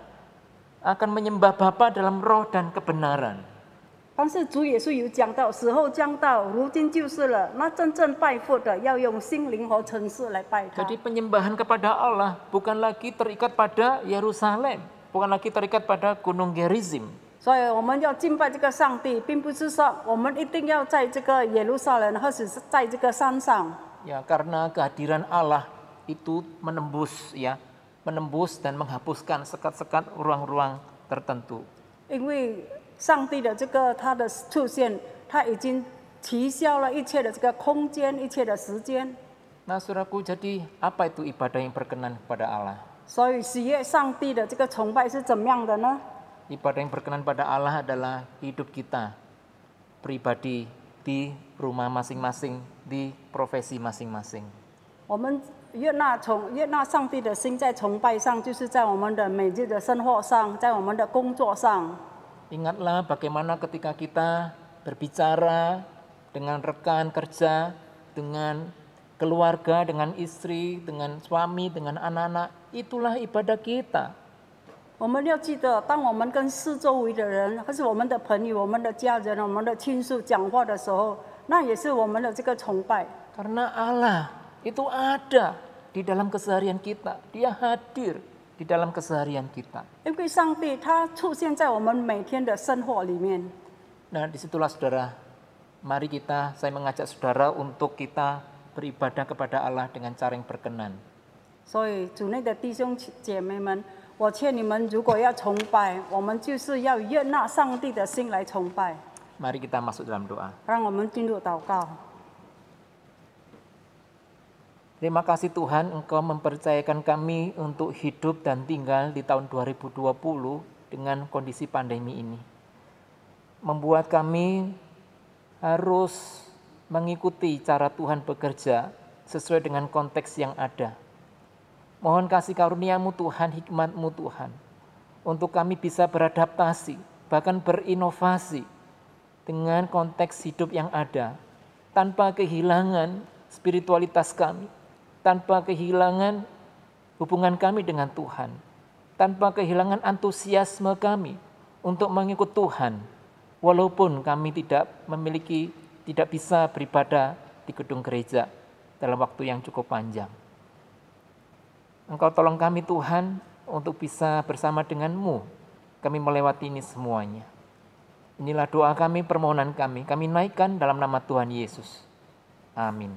akan menyembah Bapa dalam roh dan kebenaran. 但是主耶稣有讲到，时候将到，如今就是了。那真正拜父的，要用心灵和诚实来拜他。 Jadi penyembahan kepada Allah bukan lagi terikat pada Yerusalem, bukan lagi terikat pada Gunung Gerizim. 所以我们要敬拜这个上帝，并不是说我们一定要在这个耶路撒冷，或者是在这个山上。Ya, karena kehadiran Allah itu menembus dan menghapuskan sekat-sekat ruang-ruang tertentu. 因为上帝的这个他的出现，他已经取消了一切的这个空间，一切的时间。 Nah, saudaraku, jadi apa itu ibadah yang berkenan kepada Allah? 所以喜悦上帝的这个崇拜是怎么样的呢？ Ibadah yang berkenan pada Allah adalah hidup kita pribadi di rumah masing-masing, di profesi masing-masing. 我们悦纳上帝的心，在崇拜上，就是在我们的每日的生活上，在我们的工作上。 Ingatlah bagaimana ketika kita berbicara dengan rekan kerja, dengan keluarga, dengan istri, dengan suami, dengan anak-anak, itulah ibadah kita. 我们要记得，当我们跟四周围的人，或是我们的朋友、我们的家人、我们的亲属讲话的时候，那也是我们的这个崇拜。 Karena Allah itu ada di dalam keseharian kita, Dia hadir di dalam keseharian kita. 因为上帝他出现在我们每天的生活里面。 Nah, disitulah saudara, mari saya mengajak saudara untuk kita beribadah kepada Allah dengan cara yang berkenan. 所以主内的弟兄姐妹们，我劝你们，如果要崇拜，我们就是要悦纳上帝的心来崇拜。 Mari kita masuk dalam doa. 让我们进入祷告。 Terima kasih Tuhan, Engkau mempercayakan kami untuk hidup dan tinggal di tahun 2020 dengan kondisi pandemi ini. Membuat kami harus mengikuti cara Tuhan bekerja sesuai dengan konteks yang ada. Mohon kasih karunia-Mu Tuhan, hikmat-Mu Tuhan, untuk kami bisa beradaptasi, bahkan berinovasi dengan konteks hidup yang ada, tanpa kehilangan spiritualitas kami, tanpa kehilangan hubungan kami dengan Tuhan, tanpa kehilangan antusiasme kami untuk mengikut Tuhan, walaupun kami tidak bisa beribadah di gedung gereja dalam waktu yang cukup panjang. Engkau tolong kami Tuhan untuk bisa bersama denganmu, kami melewati ini semuanya. Inilah doa kami, permohonan kami naikkan dalam nama Tuhan Yesus. Amin.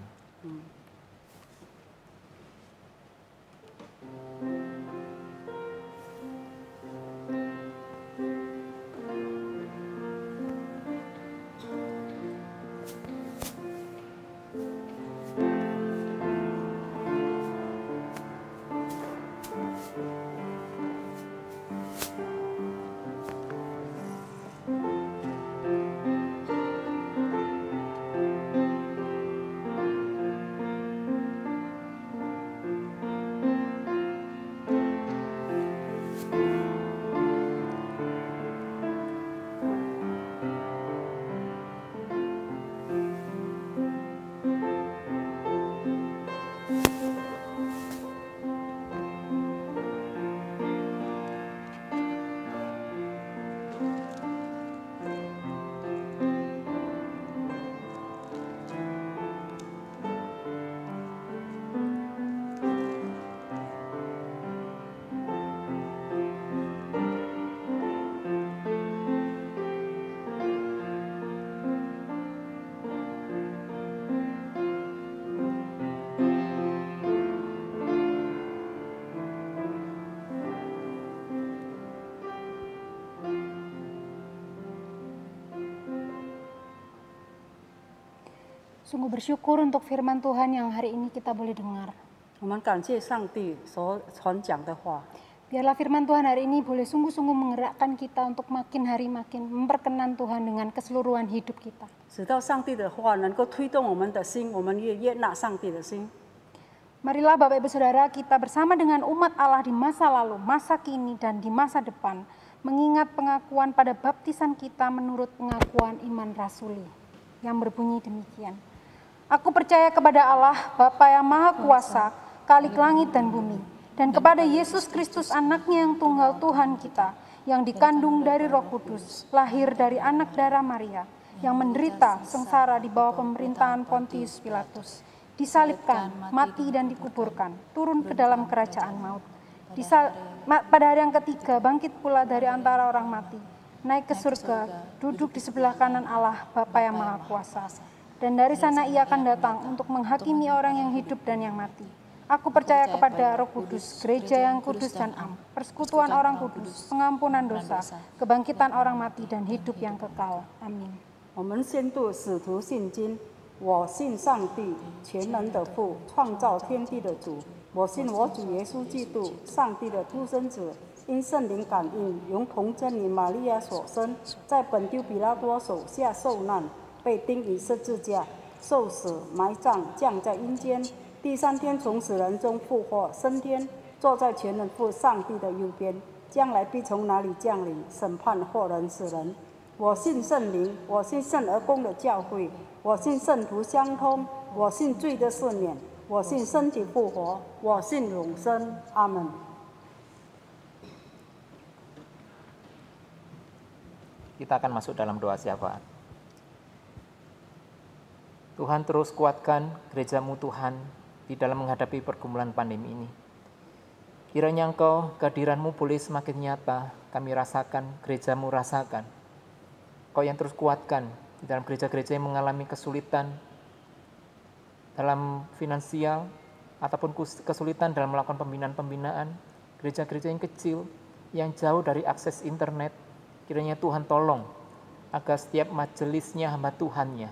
Sungguh bersyukur untuk firman Tuhan yang hari ini kita boleh dengar. 我们感谢上帝所传讲的话。 Biarlah firman Tuhan hari ini boleh sungguh-sungguh menggerakkan kita untuk makin hari makin memperkenan Tuhan dengan keseluruhan hidup kita. 直到上帝的话能够推动我们的心，我们也悦纳上帝的心。 Marilah Bapak Ibu Saudara, kita bersama dengan umat Allah di masa lalu, masa kini, dan di masa depan, mengingat pengakuan pada baptisan kita menurut pengakuan iman rasuli, yang berbunyi demikian. Aku percaya kepada Allah, Bapa yang Maha Kuasa, Khalik langit dan bumi, dan kepada Yesus Kristus anaknya yang tunggal Tuhan kita, yang dikandung dari Roh Kudus, lahir dari anak darah Maria, yang menderita sengsara di bawah pemerintahan Pontius Pilatus, disalibkan, mati dan dikuburkan, turun ke dalam kerajaan maut. Pada hari yang ketiga bangkit pula dari antara orang mati, naik ke surga, duduk di sebelah kanan Allah Bapa yang Maha Kuasa. dan dari sana ia akan datang untuk menghakimi orang yang hidup dan yang mati. Aku percaya kepada Roh Kudus, gereja yang kudus dan am, persekutuan orang kudus, pengampunan dosa, kebangkitan orang mati dan hidup yang kekal. Amin. 我们宣读使徒信经，我信上帝，全能的父，创造天地的主。我信我主耶稣基督，上帝的独生子，因圣灵感应，由童贞女玛利亚所生，在本丢比拉多手下受难，被钉于十字架，受死，埋葬，降在阴间。第3天从死人中复活，升天，坐在全能父上帝的右边，将来必从哪里降临，审判活人死人。我信圣灵，我信圣而公的教会，我信圣徒相通，我信罪的赦免，我信身体复活，我信永生。阿门。 Kita akan masuk dalam doa syafaat. Tuhan, terus kuatkan gereja-Mu Tuhan di dalam menghadapi pergumulan pandemi ini. Kiranya Engkau, kehadiran-Mu boleh semakin nyata, kami rasakan, gereja-Mu rasakan. Kau yang terus kuatkan di dalam gereja-gereja yang mengalami kesulitan dalam finansial, ataupun kesulitan dalam melakukan pembinaan-pembinaan, gereja-gereja yang kecil, yang jauh dari akses internet. Kiranya Tuhan tolong agar setiap majelisnya hamba Tuhannya,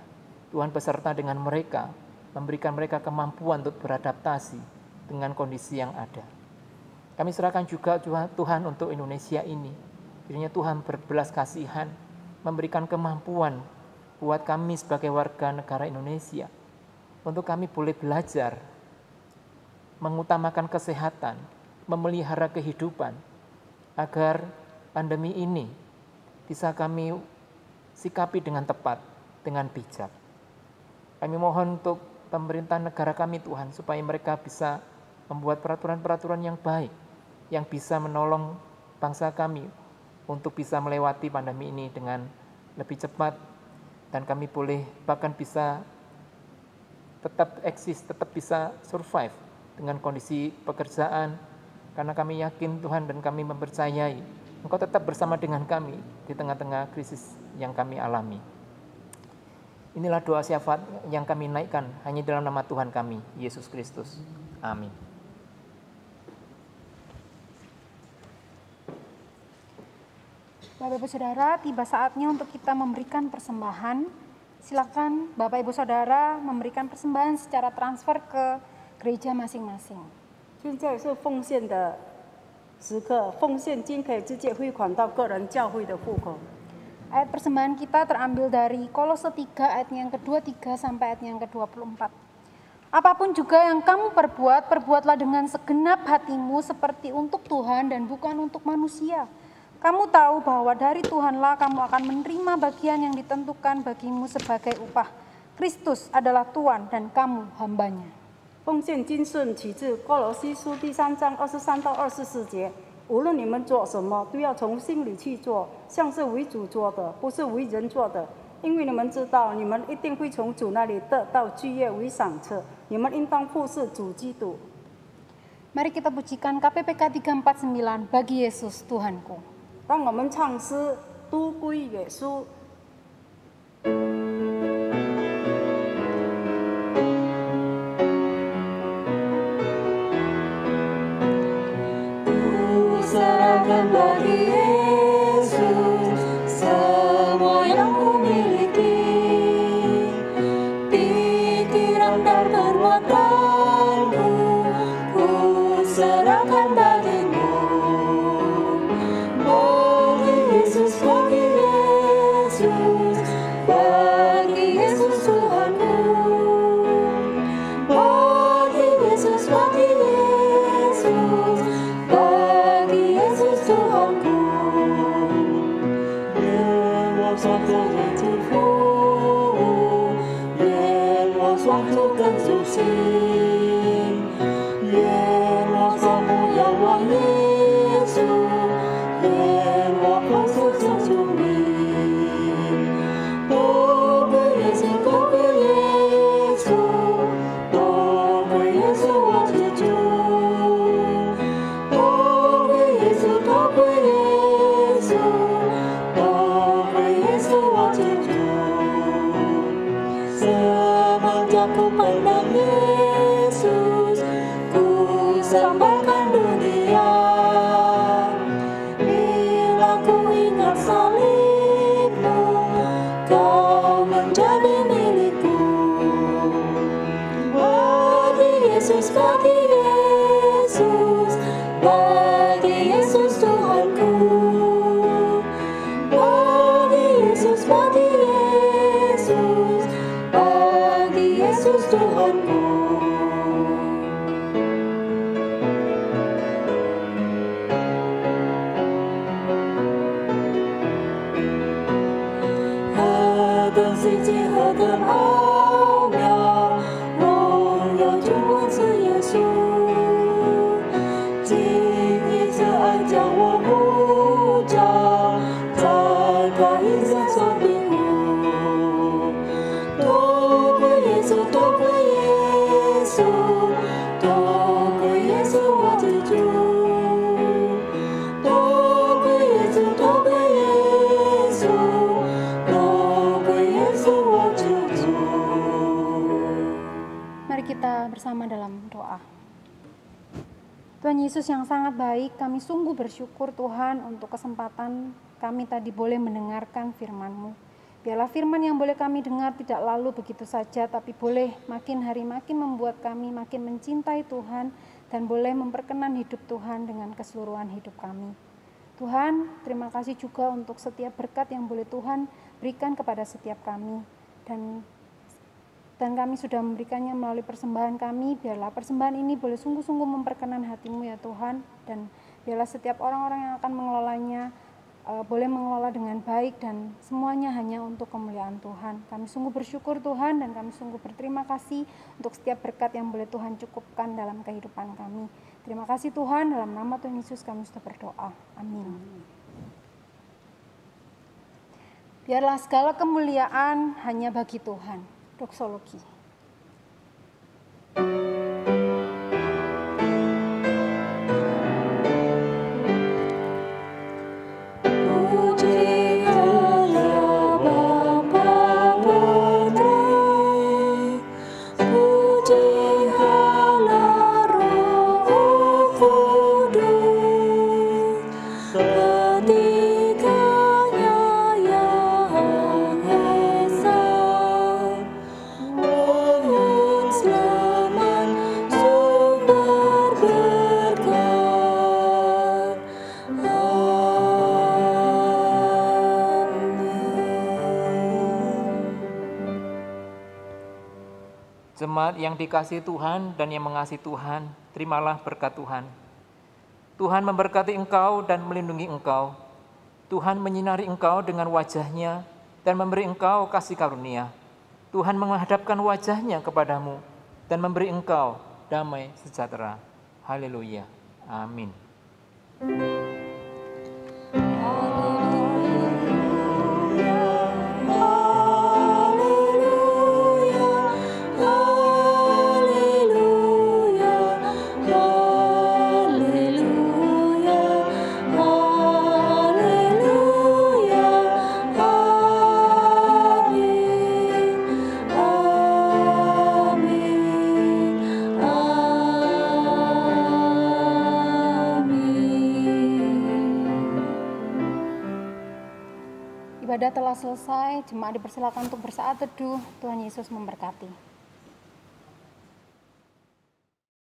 Tuhan beserta dengan mereka, memberikan mereka kemampuan untuk beradaptasi dengan kondisi yang ada. Kami serahkan juga Tuhan untuk Indonesia ini. Kiranya Tuhan berbelas kasihan, memberikan kemampuan buat kami sebagai warga negara Indonesia, untuk kami boleh belajar, mengutamakan kesehatan, memelihara kehidupan, agar pandemi ini bisa kami sikapi dengan tepat, dengan bijak. Kami mohon untuk pemerintah negara kami Tuhan, supaya mereka bisa membuat peraturan-peraturan yang baik, yang bisa menolong bangsa kami untuk bisa melewati pandemi ini dengan lebih cepat, dan kami boleh bahkan bisa tetap eksis, tetap bisa survive dengan kondisi pekerjaan, karena kami yakin Tuhan dan kami mempercayai Engkau tetap bersama dengan kami di tengah-tengah krisis yang kami alami. Inilah doa syafaat yang kami naikkan hanya dalam nama Tuhan kami, Yesus Kristus. Amin. Bapak Ibu Saudara, tiba saatnya untuk kita memberikan persembahan. Silakan Bapak Ibu Saudara memberikan persembahan secara transfer ke gereja masing-masing. 现在是奉献的时刻，奉献金可以直接汇款到个人教会的户口。 Ayat persembahan kita terambil dari Kolose 3 ayat yang ke-23 sampai ayat yang ke-24. Apapun juga yang kamu perbuat, perbuatlah dengan segenap hatimu seperti untuk Tuhan dan bukan untuk manusia. Kamu tahu bahwa dari Tuhanlah kamu akan menerima bagian yang ditentukan bagimu sebagai upah. Kristus adalah Tuhan dan kamu hambanya. 奉献金顺其至，哥罗西书第3章23到24节。 无论你们做什么，都要从心里去做，像是为主做的，不是为人做的。因为你们知道，你们一定会从主那里得到巨业为赏赐。你们应当服侍主基督。 Mari kita pujikan KPPK 349, bagi Yesus Tuhanku. 让我们唱诗，都归耶稣。 Serahkan bagi Yesus semua yang kumiliki, pikiran dan perbuatanku, ku serahkan bagimu. Bagi Yesus, bagi Yesus, bagi Yesus Tuhanku. Bagi Yesus, bagi Yesus, bagi Yesus Tuhanku. Biarlah suatu tubuhku, biarlah suatu suci, biarlah kamu yang Yesus, biarlah kau sesungguhnya. Bagi Yesus, bagi Yesus, bagi Yesus waktu itu. So wajah ku pandang Yesus, ku sambarkan dunia. Bila ku ingat salibmu, kau menjadi milikku. Bagi Yesus, bagi Yesus, bagi Yesus Tuhanku. Bagi Yesus, bagi Yesus, bagi Yesus Tuhanku.何等奇迹，何等奥妙，荣耀君王是耶稣，今一次爱将我呼召，在他一生所庇护。多亏耶稣，多亏耶稣，多亏耶稣我的主，多亏耶稣，多亏耶稣，多亏耶稣我的主。 Mari kita bersama dalam doa. Tuhan Yesus yang sangat baik, kami sungguh bersyukur Tuhan untuk kesempatan kami tadi boleh mendengarkan firman-Mu. Biarlah firman yang boleh kami dengar tidak lalu begitu saja, tapi boleh makin hari makin membuat kami makin mencintai Tuhan dan boleh memperkenan hidup Tuhan dengan keseluruhan hidup kami. Tuhan, terima kasih juga untuk setiap berkat yang boleh Tuhan berikan kepada setiap kami. Dan kami sudah memberikannya melalui persembahan kami. Biarlah persembahan ini boleh sungguh-sungguh memperkenan hati-Mu ya Tuhan. Dan biarlah setiap orang-orang yang akan mengelolanya boleh mengelola dengan baik dan semuanya hanya untuk kemuliaan Tuhan. Kami sungguh bersyukur Tuhan dan kami sungguh berterima kasih untuk setiap berkat yang boleh Tuhan cukupkan dalam kehidupan kami. Terima kasih Tuhan, dalam nama Tuhan Yesus kami sudah berdoa. Amin. Biarlah segala kemuliaan hanya bagi Tuhan. Doksologi. Puji Allah Bapa Putra, puji Allah Roh Kudus, ketiganya yang esa. Mohon selamat sumber berkat. Amin. Jemaat yang dikasihi Tuhan dan yang mengasihi Tuhan, terimalah berkat Tuhan. Tuhan memberkati engkau dan melindungi engkau. Tuhan menyinari engkau dengan wajah-Nya dan memberi engkau kasih karunia. Tuhan menghadapkan wajah-Nya kepadamu dan memberi engkau damai sejahtera. Haleluya. Amin. Ibadah telah selesai, jemaat dipersilakan untuk bersaat teduh. Tuhan Yesus memberkati.